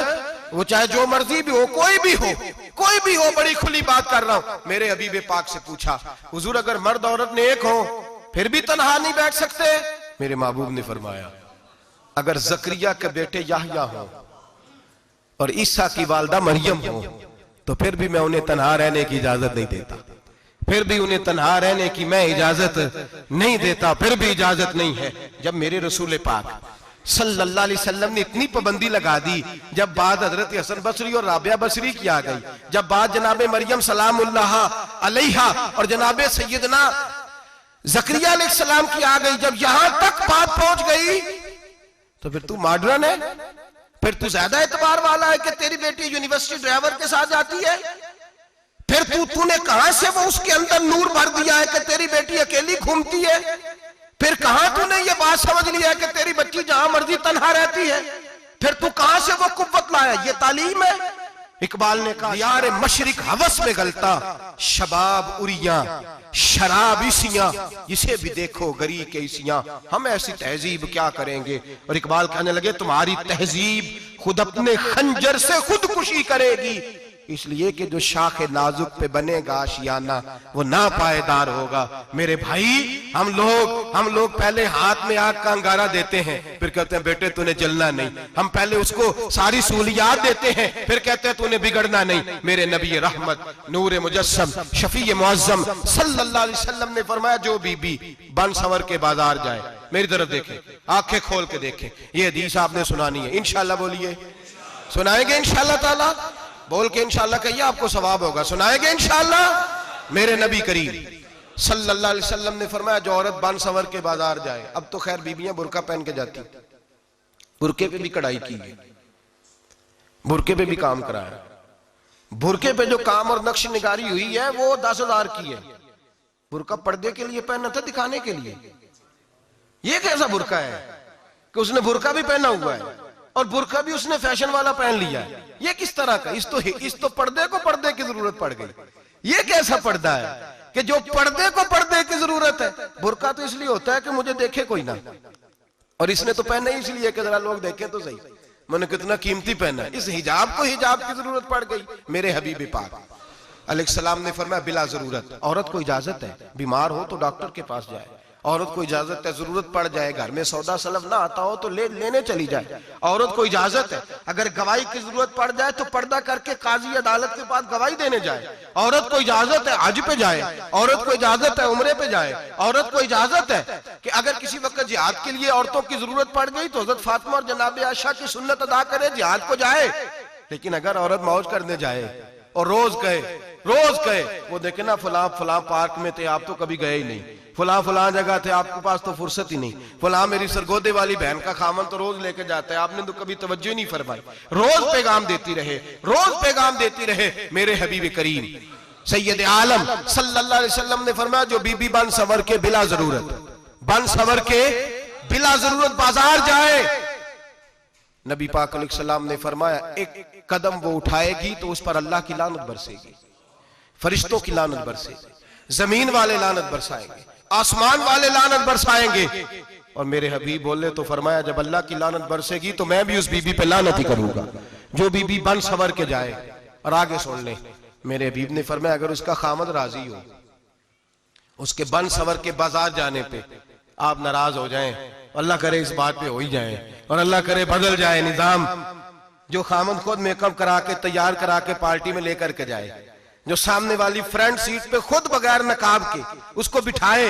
वो चाहे जो मर्जी भी हो, कोई भी हो, बड़ी खुली बात कर रहा हूं। मेरे हबीब पाक से पूछा हुजूर अगर मर्द औरत नेक हो फिर भी तन्हा नहीं बैठ सकते? मेरे महबूब ने फरमाया अगर जकरिया के बेटे याहया हो और ईसा की वालदा मरियम हो तो फिर भी मैं उन्हें तन्हा रहने की इजाजत नहीं देता, फिर भी उन्हें तन्हा रहने की मैं इजाजत नहीं देता, फिर भी इजाजत नहीं है। जब मेरे रसूल पाक सल्लल्लाहु अलैहि वसल्लम ने इतनी पाबंदी लगा दी, जब बात हजरत हसन बसरी और राबिया बसरी की आ गई, जब बात जनाबे मरियम सलामुल्लाह अलैहा और जनाबे सैयदना जकरिया अलैहिस्सलाम की आ गई, जब यहां तक बात पहुंच गई तो फिर तू मॉडर्न है, फिर तू ज्यादा एतबार वाला है कि तेरी बेटी यूनिवर्सिटी ड्राइवर के साथ जाती है, फिर तूने कहां से वो उसके अंदर नूर भर दिया है कि तेरी बेटी अकेली घूमती है, फिर कहां तूने ये बात समझ लिया है कि तेरी बच्ची जहां मर्जी तन्हा रहती है, फिर तू कहां से वो कुव्वत लाया? ये तालीम है। इकबाल ने कहा यार मशरिक हवस में गलता, शबाब उरिया शराब इसियां, जिसे भी देखो गरी के इसियां, हम ऐसी तहजीब क्या करेंगे? और इकबाल कहने लगे तुम्हारी तहजीब खुद अपने खंजर से खुदकुशी करेगी, इसलिए कि जो शाखे नाजुक पे बनेगा आशियाना वो ना पायदार होगा। मेरे भाई हम लोग पहले हाथ में आग का अंगारा देते हैं, फिर कहते हैं बेटे तूने जलना नहीं, हम पहले उसको सारी सहूलियात देते हैं, फिर कहते हैं तूने बिगड़ना नहीं। मेरे नबी रहमत नूर मुजस्सम शफी मुअज्जम सल्लल्लाहु अलैहि वसल्लम ने फरमाया जो बीबी बन संवर के बाजार जाए, मेरी तरफ देखे, आंखें खोल के देखे, ये हदीस आपने सुनानी है इंशाल्लाह, बोलिए सुनाएंगे इंशाल्लाह ताला, बोल के इंशाल्लाह कहिए आपको सवाब होगा, सुनाएंगे इंशाल्लाह। मेरे नबी करीम सल्लल्लाहु अलैहि वसल्लम ने फरमाया जो औरत बन संवर के बाजार जाए, अब तो खैर बीबियां बुरका पहन के जाती, बुरके पे भी कढ़ाई की है, बुरके पे भी काम कराया, बुरके पे जो काम और नक्श निगारी हुई है वो 10,000 की है। बुरका पर्दे के लिए पहना था, दिखाने के लिए। ये कैसा बुरका है कि उसने बुरका भी पहना हुआ है और बुरका भी उसने फैशन वाला पहन लिया है? ये किस तरह का? इस तो पर्दे को पर्दे की जरूरत पड़ गई। ये कैसा पर्दा है कि जो पर्दे को पर्दे की जरूरत है? बुरका तो इसलिए होता है कि मुझे देखे कोई ना, और इसने तो पहना ही इसलिए कि जरा लोग देखें तो सही, मैंने कितना कीमती पहना है। इस हिजाब को हिजाब की जरूरत पड़ गई। मेरे हबीब पाक अलैहिस्सलाम ने फरमाया बिला जरूरत औरत को इजाजत है, बीमार हो तो डॉक्टर के पास जाए, औरत को इजाजत है, जरूरत पड़ जाए, घर में सौदा सलफ ना आता हो तो लेने चली जाए, औरत को इजाजत है, अगर गवाही की जरूरत पड़ जाए तो पर्दा करके काजी अदालत के पास गवाही देने जाए, औरत को इजाजत है हज पे जाए, औरत को इजाजत है उम्रे पे जाए, औरत को इजाजत है कि अगर किसी वक्त जिहाद के लिए औरतों की जरूरत पड़ गई तो हजरत फातिमा और जनाब आयशा की सुन्नत अदा करे, जिहाद को जाए। लेकिन अगर औरत मौज करने जाए और रोज कहे वो देखे ना फलां पार्क में थे आप तो कभी गए ही नहीं, फलां जगह थे आपके पास तो फुर्सत ही नहीं, फलां मेरी सरगोदे वाली बहन का खामन तो रोज लेके जाता है, आपने तो कभी तवज्जो नहीं फरमाई। रोज पैगाम देती रहे। मेरे हबीब करीम सैयद आलम सल्लल्लाहु अलैहि वसल्लम ने फरमाया जो बीबी बन संवर के बिला जरूरत बाजार जाए, नबी पाक अलैहिस्सलाम ने फरमाया एक कदम वो उठाएगी तो उस पर अल्लाह की लानत बरसेगी, फरिश्तों की लानत बरसेगी, जमीन वाले लानत बरसाएंगे, आसमान वाले लानत बरसाएंगे। और मेरे हबीब बोले तो फरमाया जब अल्लाह की लानत बरसेगी तो मैं भी उस बीबी पे लानत ही करूंगा जो बीबी बन संवर के जाए। और आगे सुन ले, मेरे हबीब ने फरमाया अगर उसका खामद राजी हो उसके बन संवर के बाजार जाने पे, आप नाराज हो जाएं, अल्लाह करे इस बात पे हो ही जाए और अल्लाह करे बदल जाए निजाम, जो खामद खुद मेकअप करा के तैयार करा के पार्टी में लेकर के जाए, जो सामने वाली फ्रंट सीट पे खुद बगैर नकाब के उसको बिठाए,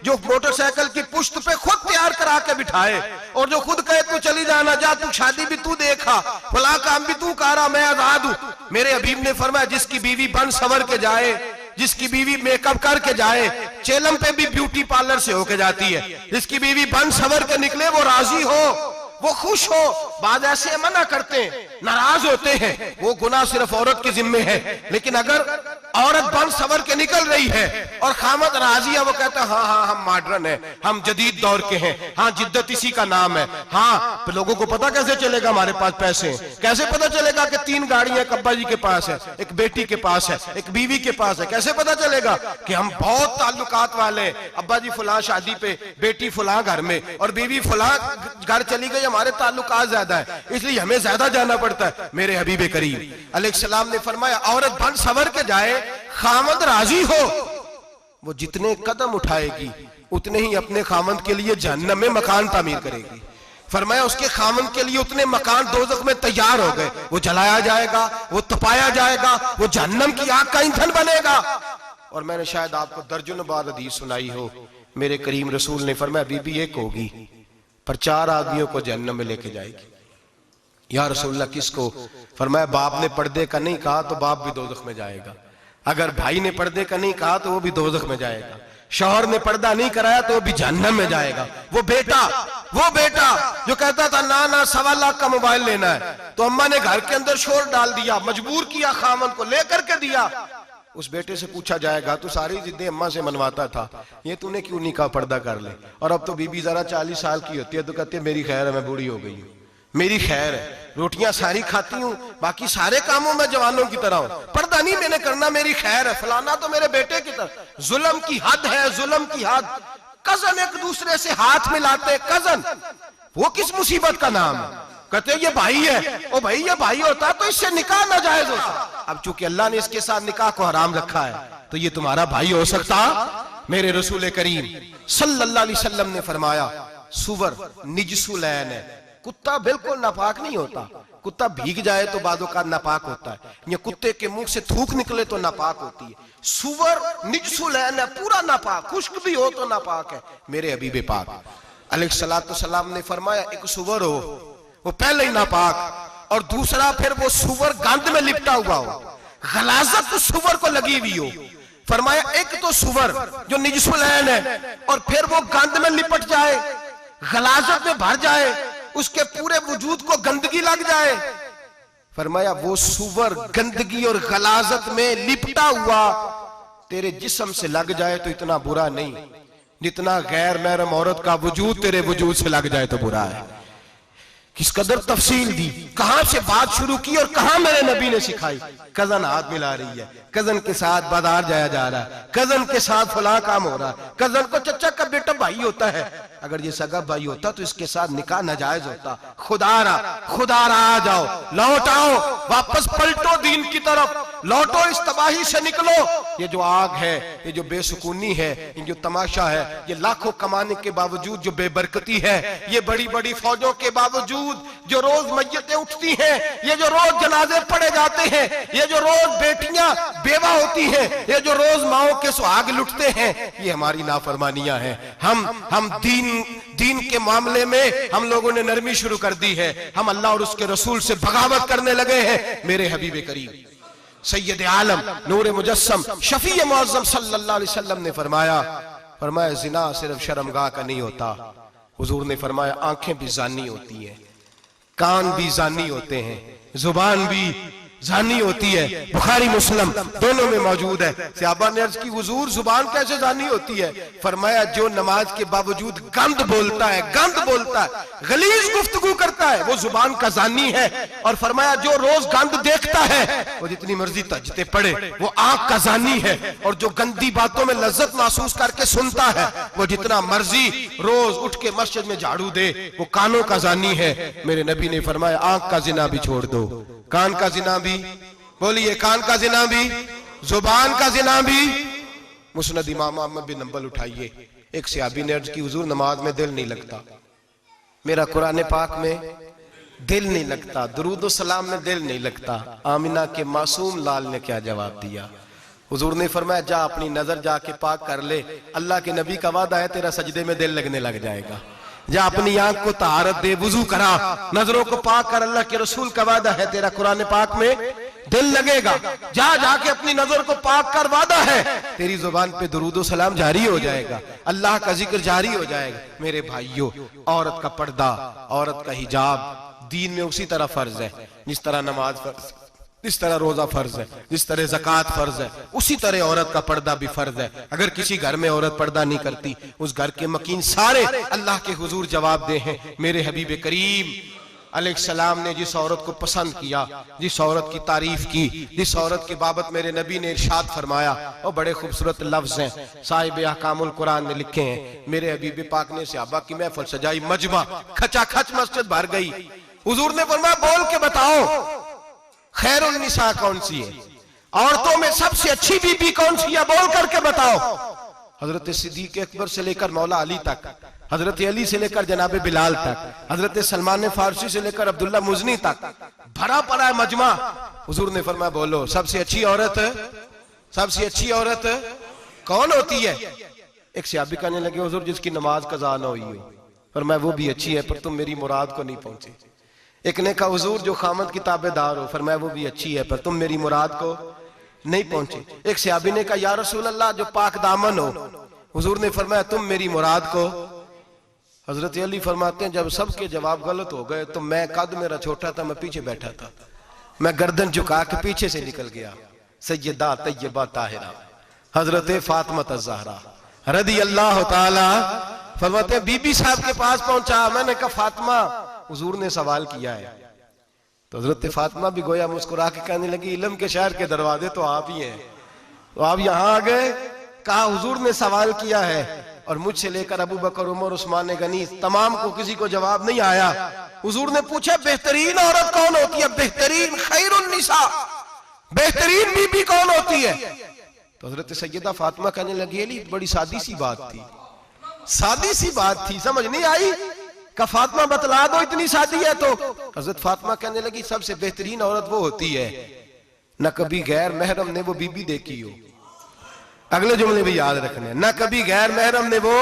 जो मोटरसाइकिल की पुश्त पे खुद तैयार करा के बिठाए, और जो खुद कहे तू चली जाना, जा तू शादी भी तू देखा, फला काम भी तू करा, मैं आजाद हूं। मेरे हबीब ने फरमाया जिसकी बीवी बन संवर के जाए जिसकी बीवी मेकअप करके जाए, चेलम पे भी ब्यूटी पार्लर से होके जाती है, जिसकी बीवी बन सवर के निकले वो राजी हो, वो खुश हो। बाद ऐसे मना करते हैं, नाराज होते हैं, वो गुनाह सिर्फ औरत के जिम्मे है। लेकिन अगर औरत बन सवर के निकल रही है और खामद राजी है, वो कहता है हाँ हाँ हम मॉडर्न है, हम जदीद दौर के हैं, हाँ जिद्दत इसी का नाम है। हाँ, लोगों को पता कैसे चलेगा हमारे पास पैसे हैं, कैसे पता चलेगा कि 3 गाड़ियां एक अब्बा जी के पास है, एक बेटी के पास है, एक बीवी के पास है, कैसे पता चलेगा कि हम बहुत ताल्लुकात वाले हैं, अब्बा जी फुला शादी पे, बेटी फुला घर में और बीवी फुला घर चली गई, हमारे ताल्लुकात ज्यादा है इसलिए हमें ज्यादा जाना पड़ता है। मेरे हबीब करीम अलैहिस्सलाम ने फरमाया औरत बन सवर के जाए, खामद राजी हो, वो जितने कदम उठाएगी उतने ही अपने खामद के लिए जहन्नम में मकान तामीर करेगी। फरमाया उसके खामद के लिए उतने मकान दोज़ख में तैयार हो गए, वो जलाया जाएगा, वो तपाया जाएगा, वो जहन्नम की आग का ईंधन बनेगा। और मैंने शायद आपको दर्जनों बार हदीस सुनाई हो, मेरे करीम रसूल ने फरमाया बीबी एक होगी पर 4 आदमियों को जहन्नम में लेके जाएगी। या रसूलल्लाह किसको? फरमाया बाप ने पर्दे का नहीं कहा तो बाप भी दोज़ख में जाएगा, अगर भाई ने पर्दे का नहीं कहा तो वो भी दोज़ख में जाएगा, शौहर ने पर्दा नहीं कराया तो वो भी जहन्नम में जाएगा। वो बेटा जो कहता था ना ना 1.25 लाख का मोबाइल लेना है, तो अम्मा ने घर के अंदर शोर डाल दिया, मजबूर किया, खामन को लेकर के दिया। उस बेटे से पूछा जाएगा तू सारी जिद्दें अम्मा से मनवाता था, ये तूने क्यों नहीं कहा पर्दा कर ले? और अब तो बीबी जरा 40 साल की होती है तो कहती है मेरी खैर है, मैं बूढ़ी हो गई हूँ, मेरी खैर है, रोटियां सारी खाती हूँ, बाकी सारे कामों में जवानों की तरह हूं, पर्दा नहीं मैंने करना, मेरी खैर है, फलाना तो मेरे बेटे की तरह। जुल्म की हद है, जुल्म की हद। कजन एक दूसरे से हाथ मिलाते, कजन, वो किस मुसीबत का नाम है? कहते ये भाई है, ओ भाई ये भाई होता तो इससे निकाह नाजायज होता। अब चूंकि अल्लाह ने इसके साथ निकाह को हराम रखा है तो ये तुम्हारा भाई हो सकता? मेरे रसूल करीम सल्लल्लाहु अलैहि वसल्लम ने फरमाया सुवर निजसुलैन है, कुत्ता बिल्कुल नापाक नहीं होता, कुत्ता भीग जाए तो बादों का नापाक होता है, या कुत्ते के मुंह से थूक निकले तो नापाक होती है। सुवर निजसुलैन है, पूरा नापाक, खुश्क भी हो तो नापाक है। मेरे हबीब पाक अलैहिस्सलातु सलाम ने फरमाया एक सुवर हो वो पहले ही नापाक, और दूसरा फिर वो सुवर गंद में लिपटा हुआ हो, गलाजत तो सुवर को लगी हुई हो। फरमाया एक तो सुवर जो निजसुलैन है और फिर वो गंद में लिपट जाए, गलाजत में भर जाए, उसके पूरे वजूद को गंदगी लग जाए। फरमाया वो सुवर गंदगी और गलाजत में लिपटा हुआ तेरे जिस्म से लग जाए तो इतना बुरा नहीं, जितना गैर महरम औरत का वजूद तेरे वजूद से लग जाए तो बुरा है। किस कदर तफसील दी, कहां से बात शुरू की और कहां मेरे नबी ने सिखाई। कजन हाथ मिला रही है, कजन के साथ बाजार जाया जा रहा है, कजन के साथ फला काम हो रहा है, कजन को चचा का बेटा भाई होता है, अगर ये सगा भाई होता तो इसके साथ निकाह नाजायज होता। खुदारा आ जाओ, लौट आओ, वापस पलटो दीन की तरफ, लौटो, इस तबाही से निकलो। ये जो आग है, ये जो बेसुकूनी है, ये जो तमाशा है, ये लाखों कमाने के बावजूद जो बेबरकती है, ये बड़ी बड़ी फौजों के बावजूद जो रोज मय्यतें उठती हैं, ये जो रोज जनाजे पड़े जाते हैं, ये जो रोज बेटियां बेवा होती हैं, ये जो रोज माओ के सुहाग लुटते हैं, ये हमारी नाफरमानियां हैं। हम दीन के मामले में हम लोगों ने नरमी शुरू कर दी है, हम अल्लाह और उसके रसूल से बगावत करने लगे हैं। मेरे हबीब करीम सैयद आलम नूर मुजस्सम शफी मुअज़्ज़म सल्लल्लाहु अलैहि वसल्लम ने फरमाया जिना सिर्फ शर्मगाह का नहीं होता, हुजूर ने फरमाया आंखें भी जानी होती हैं, कान भी जानी होते हैं, जुबान भी जानी होती है। बुखारी मुस्लिम दोनों में मौजूद है। सहाबा ने अर्ज की हुजूर जुबान कैसे जानी होती है? फरमाया जो नमाज के बावजूद गंद बोलता है, गलीज गुफ्तगू करता है, वो जुबान का जानी है। और फरमाया जो रोज गंद देखता है, वो जितनी मर्जी तजते पड़े, वो आंख का जानी है। और जो गंदी बातों में लज्जत महसूस करके सुनता है, वो जितना मर्जी रोज उठ के मस्जिद में झाड़ू दे, वो कानों का जानी है। मेरे नबी ने फरमाया आंख का जिना भी छोड़ दो, कान का जिना भी, बोलिए कान का जिना भी, जुबान का जिना भी। मुस्नद इमाम अहमद बिन हंबल उठाइए, एक सहाबी ने अर्ज की हुजूर नमाज में दिल नहीं लगता, मेरा कुरान पाक में दिल नहीं लगता, दुरूद सलाम में दिल नहीं लगता। आमिना के मासूम लाल ने क्या जवाब दिया? हुजूर ने फरमाया जा अपनी नजर जाके पाक कर ले, अल्लाह के नबी का वादा है तेरा सजदे में दिल लगने लग जाएगा। जा अपनी आंख को तहारत दे, वुजू करा, नजरों को पाक कर, अल्लाह के रसूल का वादा है तेरा कुरान पाक में दिल लगेगा, जा जाके अपनी नजर को पाक कर वादा है तेरी जुबान पे दुरूद और सलाम जारी हो जाएगा, अल्लाह का जिक्र जारी हो जाएगा। मेरे भाइयों, औरत का पर्दा, औरत का हिजाब दीन में उसी तरह फर्ज है जिस तरह नमाज फर्ज, जिस तरह रोजा फर्ज है, जिस तरह ज़कात फर्ज है, उसी तरह औरत का पर्दा भी फर्ज है। अगर किसी घर में औरत पर्दा नहीं करती, उस घर के मकीन सारे अल्लाह के हुजूर जवाब दे हैं। मेरे हबीब करीम अलैहिस्सलाम ने जिस औरत को पसंद किया, जिस औरत की तारीफ की, जिस औरत की बाबत मेरे नबी ने इरशाद फरमाया, और बड़े खूबसूरत लफ्ज हैं, साहिब अहकामुल कुरान ने लिखे हैं। मेरे हबीब पाक ने सहाबा की महफिल सजाई, मजमा खचाखच मस्जिद भर गई। हुजूर ने फरमाया बोल के बताओ खैरुन निसा कौन सी है, औरतों में सबसे अच्छी बीबी कौन सी है, बोल करके बताओ। हजरत सिद्दीक अकबर से लेकर मौला अली तक, हजरत अली से लेकर जनाब बिलाल तक, हजरत सलमान फारसी से लेकर अब्दुल्ला मुजनी तक भरा पड़ा है मजमा। हुजूर ने फरमाया बोलो सबसे अच्छी औरत, सबसे अच्छी औरत कौन होती है? एक सहाबी कहने लगे हुजूर जिसकी नमाज कज़ा ना हुई हो। फरमाया वो भी अच्छी है पर तुम मेरी मुराद को नहीं पहुंचे। एक ने कहा हुजूर जो खामद की ताबेदार हो। फरमाया वो भी अच्छी है पर तुम मेरी मुराद को नहीं पहुंचे। एक सहाबी ने कहा या रसूल अल्लाह जो पाक दामन हो। हुजूर ने फरमाया तुम मेरी मुराद को। हजरत अली फरमाते हैं जब सबके जवाब गलत हो गए तो मैं, कद मेरा छोटा था, मैं पीछे बैठा था, मैं गर्दन झुका के पीछे से निकल गया। सैयदा तैयबा ताहिरा हजरत फातिमा ज़हरा रदी अल्लाह ताला फरमाते हैं बीबी साहब के पास पहुंचा। मैंने कहा फातिमा हुजूर ने सवाल किया है। तो हजरत फातिमा भी गोया मुस्कुरा के कहने लगी इल्म के शहर के दरवाजे तो आप ही हैं, तो आप यहाँ आ गए। कहा हुजूर ने सवाल किया है और मुझसे लेकर अबू बकर, उमर, उस्मान गनी तमाम को किसी को जवाब नहीं आया। हुजूर ने पूछा बेहतरीन औरत कौन होती है, बेहतरीन खैरुन निसा, बेहतरीन बीबी कौन होती है? तो हजरत सैयदा फातिमा कहने लगी अली बड़ी सादी सी बात थी, सादी सी बात थी, समझ नहीं आई। का फातिमा बतला दो इतनी सादी है। तो हजरत फातिमा कहने लगी सबसे बेहतरीन औरत वो होती है न कभी गैर महरम ने वो बीबी देखी हो। अगले जुमले भी याद रखने, ना कभी गैर महरम ने वो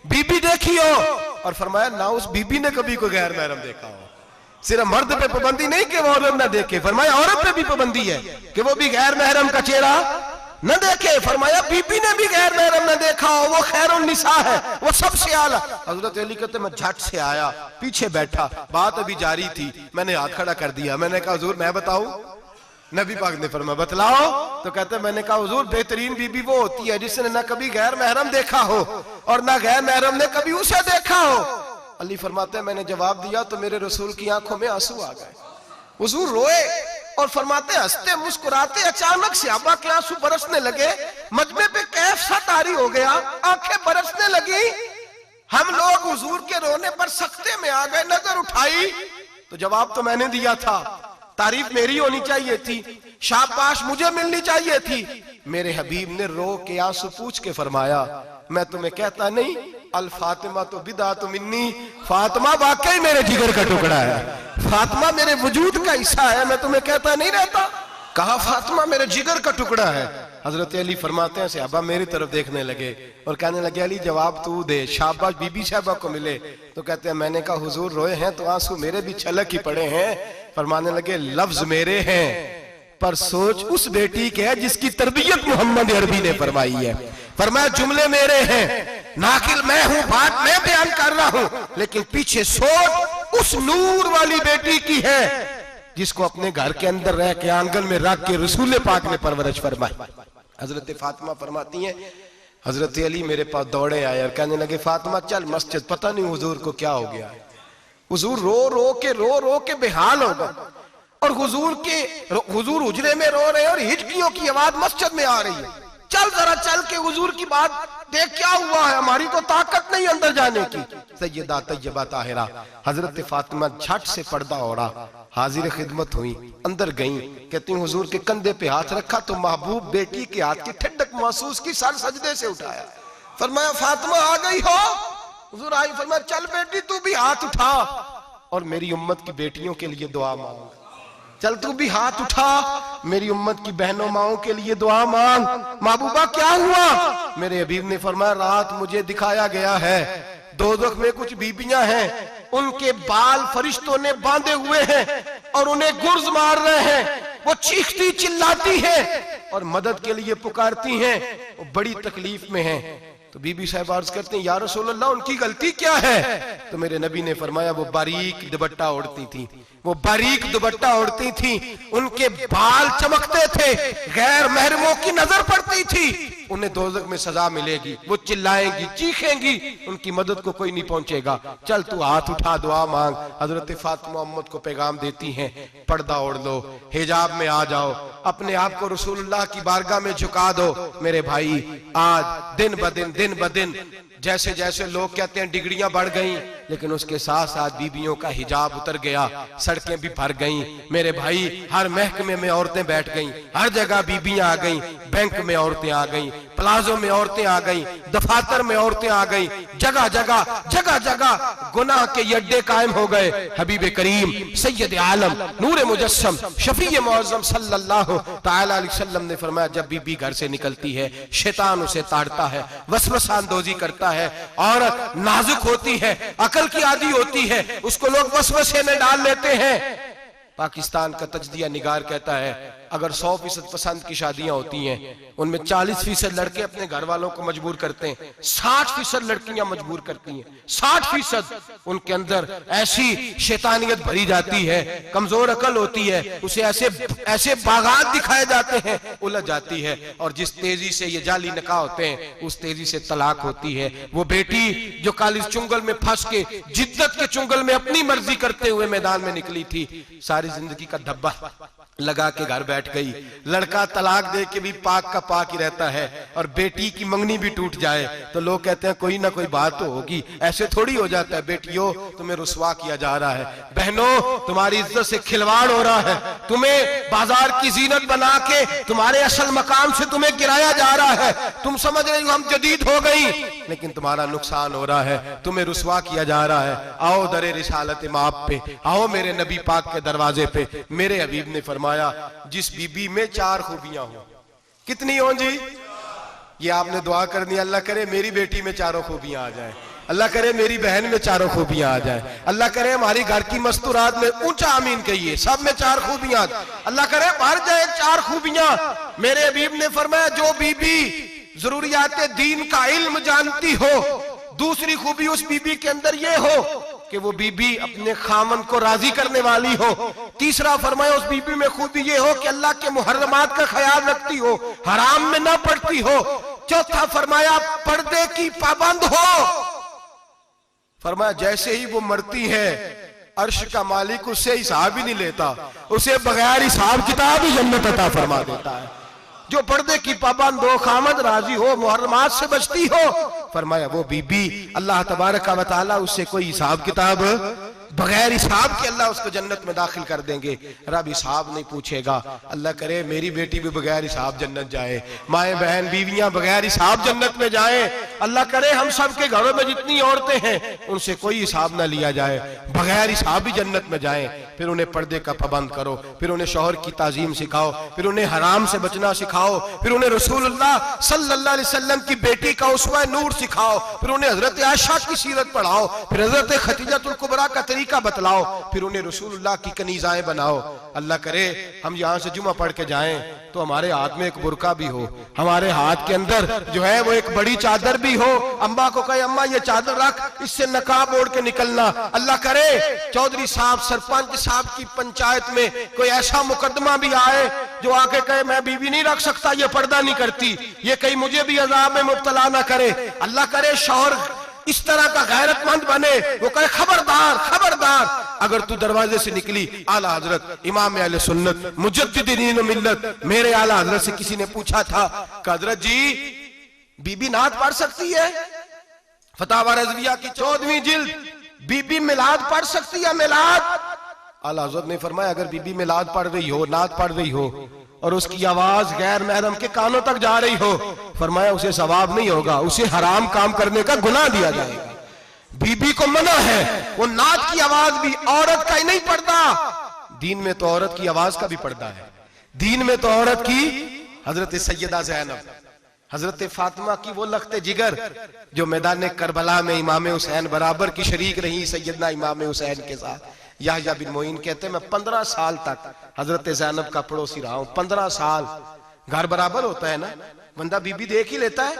बीबी देखी हो, और फरमाया ना उस बीबी ने कभी कोई गैर महरम देखा हो। सिर्फ मर्द पे पाबंदी नहीं कि वो औरत ना देखे, फरमाया औरत पे भी पाबंदी है कि वो भी गैर महरम का चेहरा न देखे। फरमाया बीबी ने भी गैर महरम न देखा हो, वो खैरुन निसा है, वो सबसे आला। हजरत अली कहते मैं झट से आया, पीछे बैठा, बात अभी जारी थी, मैंने हाथ खड़ा कर दिया। मैंने कहा हुजूर मैं बताऊं? नबी पाक ने फरमाया बतलाओ। तो कहते मैंने कहा हुजूर बेहतरीन बीबी वो होती है जिसने ना कभी गैर महरम देखा हो और ना गैर महरम ने कभी उसे देखा हो। अली फरमाते मैंने जवाब दिया तो मेरे रसूल की आंखों में आंसू आ गए। हुजूर रोए और फरमाते हंसते मुस्कुराते अचानक सहाबा के आंसू बरसने लगे। मजमे पे कैफ सा तारी हो गया, आंखें बरसने लगी। हम लोग हुजूर के रोने पर सख्ते में आ गए। नजर उठाई तो जवाब तो मैंने दिया था, तारीफ मेरी होनी चाहिए थी, शाबाश मुझे मिलनी चाहिए थी। मेरे हबीब ने रो के आंसू पूछ के फरमाया मैं तुम्हें कहता नहीं अल फातिमा तो बिदात मिन्नी, फातिमा वाकई मेरे जिगर का टुकड़ा है, फातिमा मेरे वजूद का हिस्सा है, मैं तुम्हें कहता नहीं रहता। कहा फातिमा मेरे जिगर का टुकड़ा है। हजरत अली फरमाते हैं सहाबा मेरी तरफ देखने लगे और कहने लगे अली जवाब तू दे, शाबाश बीबी साहबा को मिले। तो कहते हैं मैंने कहा हुजूर रोए हैं तो आंसू मेरे भी छलक ही पड़े हैं। फरमाने लगे लफ्ज मेरे हैं पर सोच उस बेटी के है जिसकी तरबियत मोहम्मद अरबी ने फरमाई है। फरमाया जुमले मेरे हैं, नाकिल मैं हूं, बात मैं बयान कर रहा हूं, लेकिन पीछे सोच उस नूर वाली बेटी की है जिसको अपने घर के अंदर रह के आंगन में रख के रसूल पाक ने परवरिश फरमाई। हजरत फातिमा फरमाती हैं हजरत अली मेरे पास दौड़े आए और कहने लगे फातिमा चल मस्जिद, पता नहीं हुजूर को क्या हो गया है। हुजूर रो रो के बेहाल हो गए और हुजूर हुजरे में रो रहे हैं और हिचकियों की आवाज मस्जिद में आ रही है। चल जरा चल के हुजूर की बात देख क्या हुआ है, हमारी तो ताकत नहीं अंदर जाने की। सैयदा तैयबा ताहिरा हजरत फातिमा झट से पर्दा ओढ़ा, हाजिर खिदमत हुई, अंदर गई। कहती हूँ हुजूर के कंधे पे हाथ रखा तो महबूब बेटी के हाथ की ठंडक महसूस की, सर सजदे से उठाया। फरमाया फातिमा आ गई हो? हुजूर आई। फरमाया चल बेटी तू भी हाथ उठा और मेरी उम्मत की बेटियों के लिए दुआ मांग। चल तू भी हाथ उठा, मेरी उम्मत की बहनों माओं के लिए दुआ मांग। महबूबा क्या हुआ? मेरे हबीब ने फरमाया रात मुझे दिखाया गया है दोज़ख में कुछ बीबियां हैं, उनके बाल फरिश्तों ने बांधे हुए हैं और उन्हें गुर्ज मार रहे हैं। वो चीखती चिल्लाती हैं और मदद के लिए पुकारती हैं, वो बड़ी तकलीफ में हैं। तो बीबी साहब अर्ज करते हैं, या रसूल अल्लाह उनकी गलती क्या है? तो मेरे नबी ने फरमाया, वो बारीक दुपट्टा ओढ़ती थी, वो बारीक दुपट्टा ओढ़ती थी, उनके बाल चमकते थे, गैर महरमों की नजर पड़ती थी, उन्हें दोज़ख में सजा मिलेगी, वो चिल्लाएंगी, चीखेंगी, उनकी मदद को कोई नहीं पहुंचेगा। चल तू हाथ उठा, दुआ मांग। हजरत फातिमा उम्मत को पैगाम देती हैं, पर्दा ओढ़ लो, हिजाब में आ जाओ, अपने आप को रसूलुल्लाह की बारगाह में झुका दो। मेरे भाई, आज दिन ब दिन जैसे जैसे लोग कहते हैं डिग्रियां बढ़ गई, लेकिन उसके साथ साथ बीबियों का हिजाब उतर गया, सड़कें भी भर गईं। मेरे भाई, हर महकमे में औरतें बैठ गईं, हर जगह बीबियां आ गईं, बैंक में औरतें आ गईं, प्लाजो में औरतें आ गईं, दफातर में औरतें आ गईं, जगह जगह गुनाह के अड्डे कायम हो गए। हबीब करीम सैयद आलम नूर मुजस्सम शफी मुअज़्ज़म सल्लल्लाहु तआला अलैहि वसल्लम ने फरमाया, जब बीबी घर से निकलती है, शैतान उसे ताड़ता है, वसवसा अंदोज़ी करता है। औरत नाजुक होती है, अकल की आदी होती है, उसको लोग वसवसे में डाल लेते हैं। पाकिस्तान का तजदिया निगार कहता है, अगर 100% पसंद की शादियां होती हैं, उनमें 40% लड़के अपने घर वालों को मजबूर करते हैं, 60% लड़कियां मजबूर करती हैं। 60% उनके अंदर ऐसी शैतानियत भरी जाती है, कमजोर अकल होती है, उसे ऐसे बागात दिखाए जाते हैं, उलझ जाती है। और जिस तेजी से ये जाली निकाह होते हैं, उस तेजी से तलाक होती है। वो बेटी जो कल इस चुंगल में फंस के, जिद्दत के चुंगल में अपनी मर्जी करते हुए मैदान में निकली थी, सारी जिंदगी का धब्बा लगा के घर बैठ गई। लड़का तलाक दे के भी पाक का पाक ही रहता है, और बेटी की मंगनी भी टूट जाए तो लोग कहते हैं कोई ना कोई बात तो होगी। ऐसे थोड़ी हो जाता है। बेटियों, तुम्हें रुसवा किया जा रहा है। बहनों, तुम्हारी इज्जत से खिलवाड़ हो रहा है। तुम्हें बाजार की जीनत बना के तुम्हारे असल मकाम से तुम्हें गिराया जा रहा है। तुम समझ रहे हो हम जदीद हो गई, लेकिन तुम्हारा नुकसान हो रहा है, तुम्हें रुसवा किया जा रहा है। आओ दरे रिसालत माप पे, आओ मेरे नबी पाक के दरवाजे पे। मेरे हबीब ने फरमाया, जिस बीबी में 4 खूबियां हो। कितनी हो जी? ये आपने दुआ करनी, अल्लाह करे मेरी बेटी में 4 खूबियां आ जाए, अल्लाह करे मेरी बहन में 4 खूबियां आ जाए, अल्लाह करे हमारी घर की मस्तूरात में, ऊंचा आमीन कहिए, सब में 4 खूबियां, अल्लाह करे भर जाए 4 खूबियां। मेरे हबीब ने फरमाया, जो बीबी जरूरियात दीन का इल्म जानती हो, दूसरी खूबी उस बीबी के अंदर ये हो कि वो बीबी अपने खामन को राजी करने वाली हो। तीसरा फरमाया, उस बीबी में खूबी ये हो कि अल्लाह के मुहर्रमात का ख्याल रखती हो, हराम में ना पड़ती हो। चौथा फरमाया, पर्दे की पाबंद हो। फरमाया, जैसे ही वो मरती है, अर्श का मालिक उससे हिसाब ही नहीं लेता, उसे बगैर हिसाब किताब ही जन्नत अता फरमा देता है। जो पर्दे की पाबंद हो, खामद राजी हो, मुहर्रमात से बचती हो, फरमाया वो बीबी अल्लाह तबारक व तआला उससे कोई हिसाब किताब, बगैर हिसाब के अल्लाह उसको जन्नत में दाखिल कर देंगे। रब हिसाब नहीं पूछेगा। अल्लाह करे मेरी बेटी भी बगैर हिसाब जन्नत जाए, माए बहन बीवियां बगैर हिसाब जन्नत में जाए। अल्लाह करे हम सब के घरों में जितनी औरतें हैं उनसे कोई हिसाब ना लिया जाए, बगैर हिसाब भी जन्नत में जाए। फिर उन्हें पर्दे का पाबंद करो, फिर उन्हें शौहर की ताजीम सिखाओ, फिर उन्हें हराम से बचना सिखाओ, फिर उन्हें रसूलुल्लाह सल्लल्लाहु अलैहि वसल्लम की बेटी का उसवा नूर सिखाओ, फिर उन्हें हजरत आयशा की सीरत पढ़ाओ, फिर हजरत खदीजतुल कुबरा का तरीका बतलाओ, फिर उन्हें रसूलुल्लाह की कनीज़ाएं बनाओ। अल्लाह करे हम यहाँ से जुमा पढ़ के जाएं तो हमारे हाथ में एक बुरका भी हो, हमारे हाथ के अंदर जो है वो एक बड़ी चादर भी हो। अम्मा को कहे अम्मा ये चादर रख, इससे नकाब ओढ़ के निकलना। अल्लाह करे चौधरी साहब, सरपंच साहब की पंचायत में कोई ऐसा मुकदमा भी आए जो आके कहे मैं बीवी नहीं रख सकता, ये पर्दा नहीं करती, ये कहीं मुझे भी अजाब में मुब्तला ना करे। अल्लाह करे शौहर इस तरह का गैरतमंद बने, वो कहे खबरदार खबरदार, अगर तू दरवाजे से निकली, आला हजरत इमाम अहले सुन्नत मुजद्दिदीन मिल्लत मेरे आला हजरत से किसी ने पूछा था कि हजरत जी बीबी नात पढ़ सकती है? फतावा रज़विया की 14वीं जिल्द, बीबी मिलाद पढ़ सकती है? मिलाद? आला हजरत ने फरमाया अगर बीबी मिलाद पढ़ रही हो, नात पढ़ रही हो और उसकी आवाज गैर महरम के कानों तक जा रही हो, फरमाया उसे सवाब नहीं होगा, उसे हराम काम करने का गुनाह दिया जाएगा। बीबी को मना है, वो नात की आवाज भी औरत का ही नहीं पड़ता, दीन में तो औरत की आवाज का भी पर्दा है। दीन में तो औरत की, हजरत सैयदा ज़ैनब, हजरत फातिमा की वो लख्ते जिगर जो मैदान करबला में इमाम हुसैन बराबर की शरीक रही सैयदना इमाम हुसैन के साथ, याह्या बिन मोइन कहते हैं मैं 15 साल तक हजरत ज़ैनब का पड़ोसी रहा हूं। 15 साल। घर बराबर होता है ना, बंदा बीबी देख ही लेता है।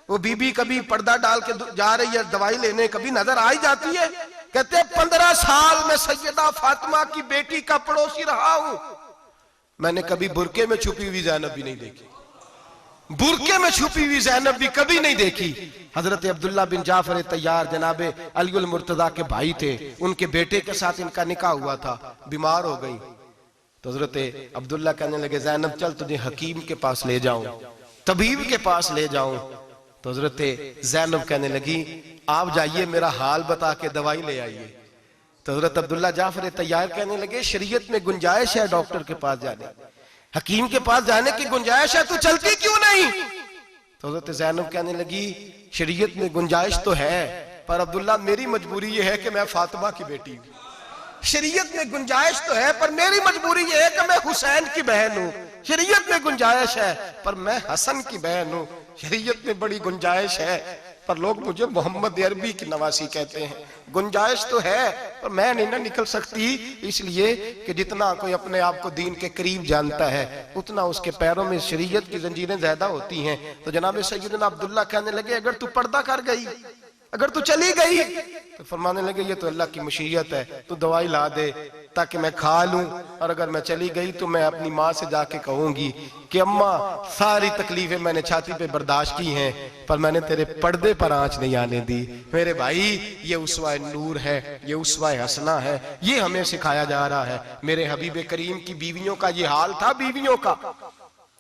वो बीबी कभी पर्दा डाल के जा रही है दवाई लेने, कभी नजर आ ही जाती है। कहते हैं 15 साल में सैयदा फातिमा की बेटी का पड़ोसी रहा हूं, मैंने कभी बुरके में छुपी हुई ज़ैनब भी नहीं देखी। बुरके में छुपी हुई ज़ैनब भी कभी नहीं देखी। हजरत अब्दुल्ला बिन जाफर तैयार जनाबे अलीउल मुर्तजा के भाई थे, उनके बेटे के साथ इनका निकाह हुआ था। बीमार हो गई तो हजरत अब्दुल्ला कहने लगे ज़ैनब चल तुझे हकीम के पास ले जाऊं, तबीब के पास ले जाऊं। तो हजरत ज़ैनब कहने लगी आप जाइए मेरा हाल बता के दवाई ले आइए। तो हजरत अब्दुल्ला जाफर तैयार कहने लगे शरीयत में गुंजाइश है डॉक्टर के पास जाने, हकीम के पास जाने की गुंजाइश है, तू चलती क्यों नहीं? तो हजरत ज़ैनब कहने लगी शरीयत में गुंजाइश तो है, पर अब्दुल्ला मेरी मजबूरी ये है कि मैं फातिमा की बेटी हूं। शरीयत में गुंजाइश तो है पर मेरी मजबूरी ये है कि मैं हुसैन की बहन हूं। शरीयत में गुंजाइश है पर मैं हसन की बहन हूं। शरीयत में बड़ी गुंजाइश है पर लोग मुझे मोहम्मद अरबी की नवासी कहते हैं। गुंजाइश तो है पर मैं नहीं ना निकल सकती, इसलिए कि जितना कोई अपने आप को दीन के करीब जानता है उतना उसके पैरों में शरीयत की जंजीरें ज्यादा होती हैं। तो जनाब सैयदना अब्दुल्ला कहने लगे अगर तू पर्दा कर गई, अगर तू चली गई, तो फरमाने लगे ये तो अल्लाह की मशीयत है, तू दवाई ला दे ताकि मैं खा लूं, और अगर मैं चली गई तो मैं अपनी माँ से जाके कहूंगी कि अम्मा सारी तकलीफें मैंने छाती पे बर्दाश्त की हैं पर मैंने तेरे पर्दे पर आंच नहीं आने दी। मेरे भाई ये उसवा नूर है, ये उसवा हसना है, ये हमें सिखाया जा रहा है। मेरे हबीब करीम की बीवियों का ये हाल था। बीवियों का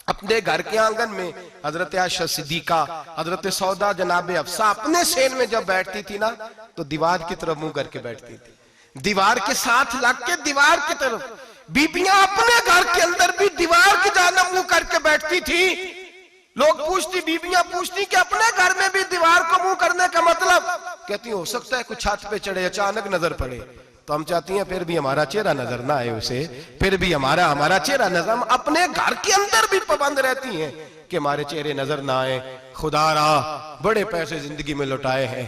अपने घर के आंगन में हजरत आयशा सिद्दीका, हजरत सौदा, जनाबे अफसा अपने सेन में जब बैठती थी ना तो दीवार की तरफ मुंह करके बैठती थी, दीवार के साथ लग के दीवार की तरफ। बीबियां अपने घर के अंदर भी दीवार की जानिब मुंह करके बैठती थी। लोग पूछती, बीबियां पूछती कि अपने घर में भी दीवार को मुंह करने का मतलब? कहती हो सकता है कुछ छत पे चढ़े अचानक नजर पड़े, तो हम चाहती हैं फिर भी हमारा चेहरा नजर ना आए उसे, फिर भी हमारा चेहरा नजर। हम अपने घर के अंदर भी पाबंद रहती हैं कि हमारे चेहरे नजर ना आए। खुदारा बड़े पैसे जिंदगी में लुटाए हैं,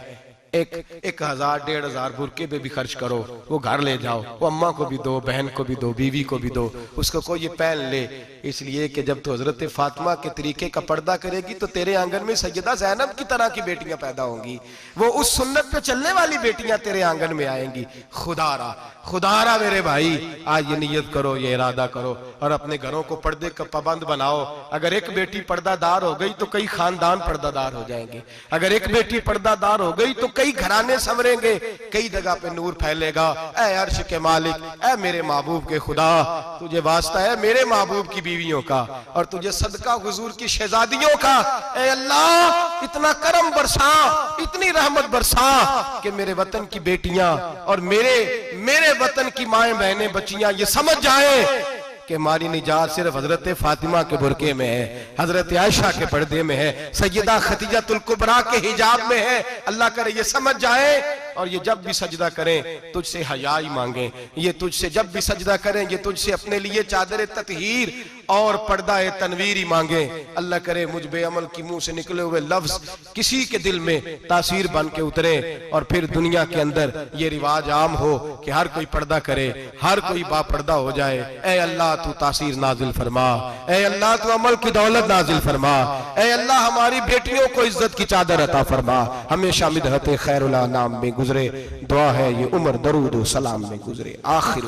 1000 1500 बुरके पे भी खर्च करो, वो घर ले जाओ, वो अम्मा को भी दो, बहन को भी दो, बीवी को भी दो, उसको कोई ये पहन ले। इसलिए कि जब तो हजरत फातिमा के तरीके का पर्दा करेगी तो तेरे आंगन में सैयदा ज़ैनब की तरह की बेटियां पैदा होंगी, वो उस सुन्नत पे चलने वाली बेटियां तेरे आंगन में आएंगी। खुदारा खुदारा मेरे भाई आज ये नियत करो, ये इरादा करो और अपने घरों को पर्दे का पाबंद बनाओ। अगर एक बेटी पर्दादार हो गई तो कई खानदान पर्दादार हो जाएंगे, अगर एक बेटी पर्दादार हो गई तो कई घराने संवरेंगे, कई जगह पे नूर फैलेगा। ऐ अर्श के मालिक, ऐ मेरे महबूब के खुदा, तुझे वास्ता है मेरे महबूब की बीवियों का और तुझे सदका हुजूर की शहजादियों का। ऐ अल्लाह इतना करम बरसा, इतनी रहमत बरसा कि मेरे वतन की बेटियां और मेरे वतन की माएं बहनें बच्चियां ये समझ जाएं कि हमारी निजात सिर्फ हजरत फातिमा के बुरके में है, हजरत आयशा के पर्दे में है, सैयदा खदीजतुल कुबरा के हिजाब में है। अल्लाह करे ये समझ जाए और ये जब भी सजदा करें तुझसे हयाई मांगे, ये तुझसे जब भी सजदा करें ये तुझसे अपने लिए चादर ततहीर और पर्दा तनवीर ही मांगे। अल्लाह करे मुझ बेअमल की मुंह से निकले हुए लफ्ज किसी के दिल में तासीर बन के उतरे और फिर दुनिया के अंदर ये रिवाज आम हो कि हर कोई पर्दा करे, हर कोई बापर्दा हो जाए। ऐ अल्लाह तू तासीर नाजिल फरमा, ऐ अल्लाह तू अमल की दौलत नाजिल फरमा, ऐ अल्लाह हमारी बेटियों को इज्जत की चादर अता फरमा। हमेशा मिदहत खैरुल अनाम में गुजरे, दुआ है ये उम्र दरूद सलाम में गुजरे। आखिर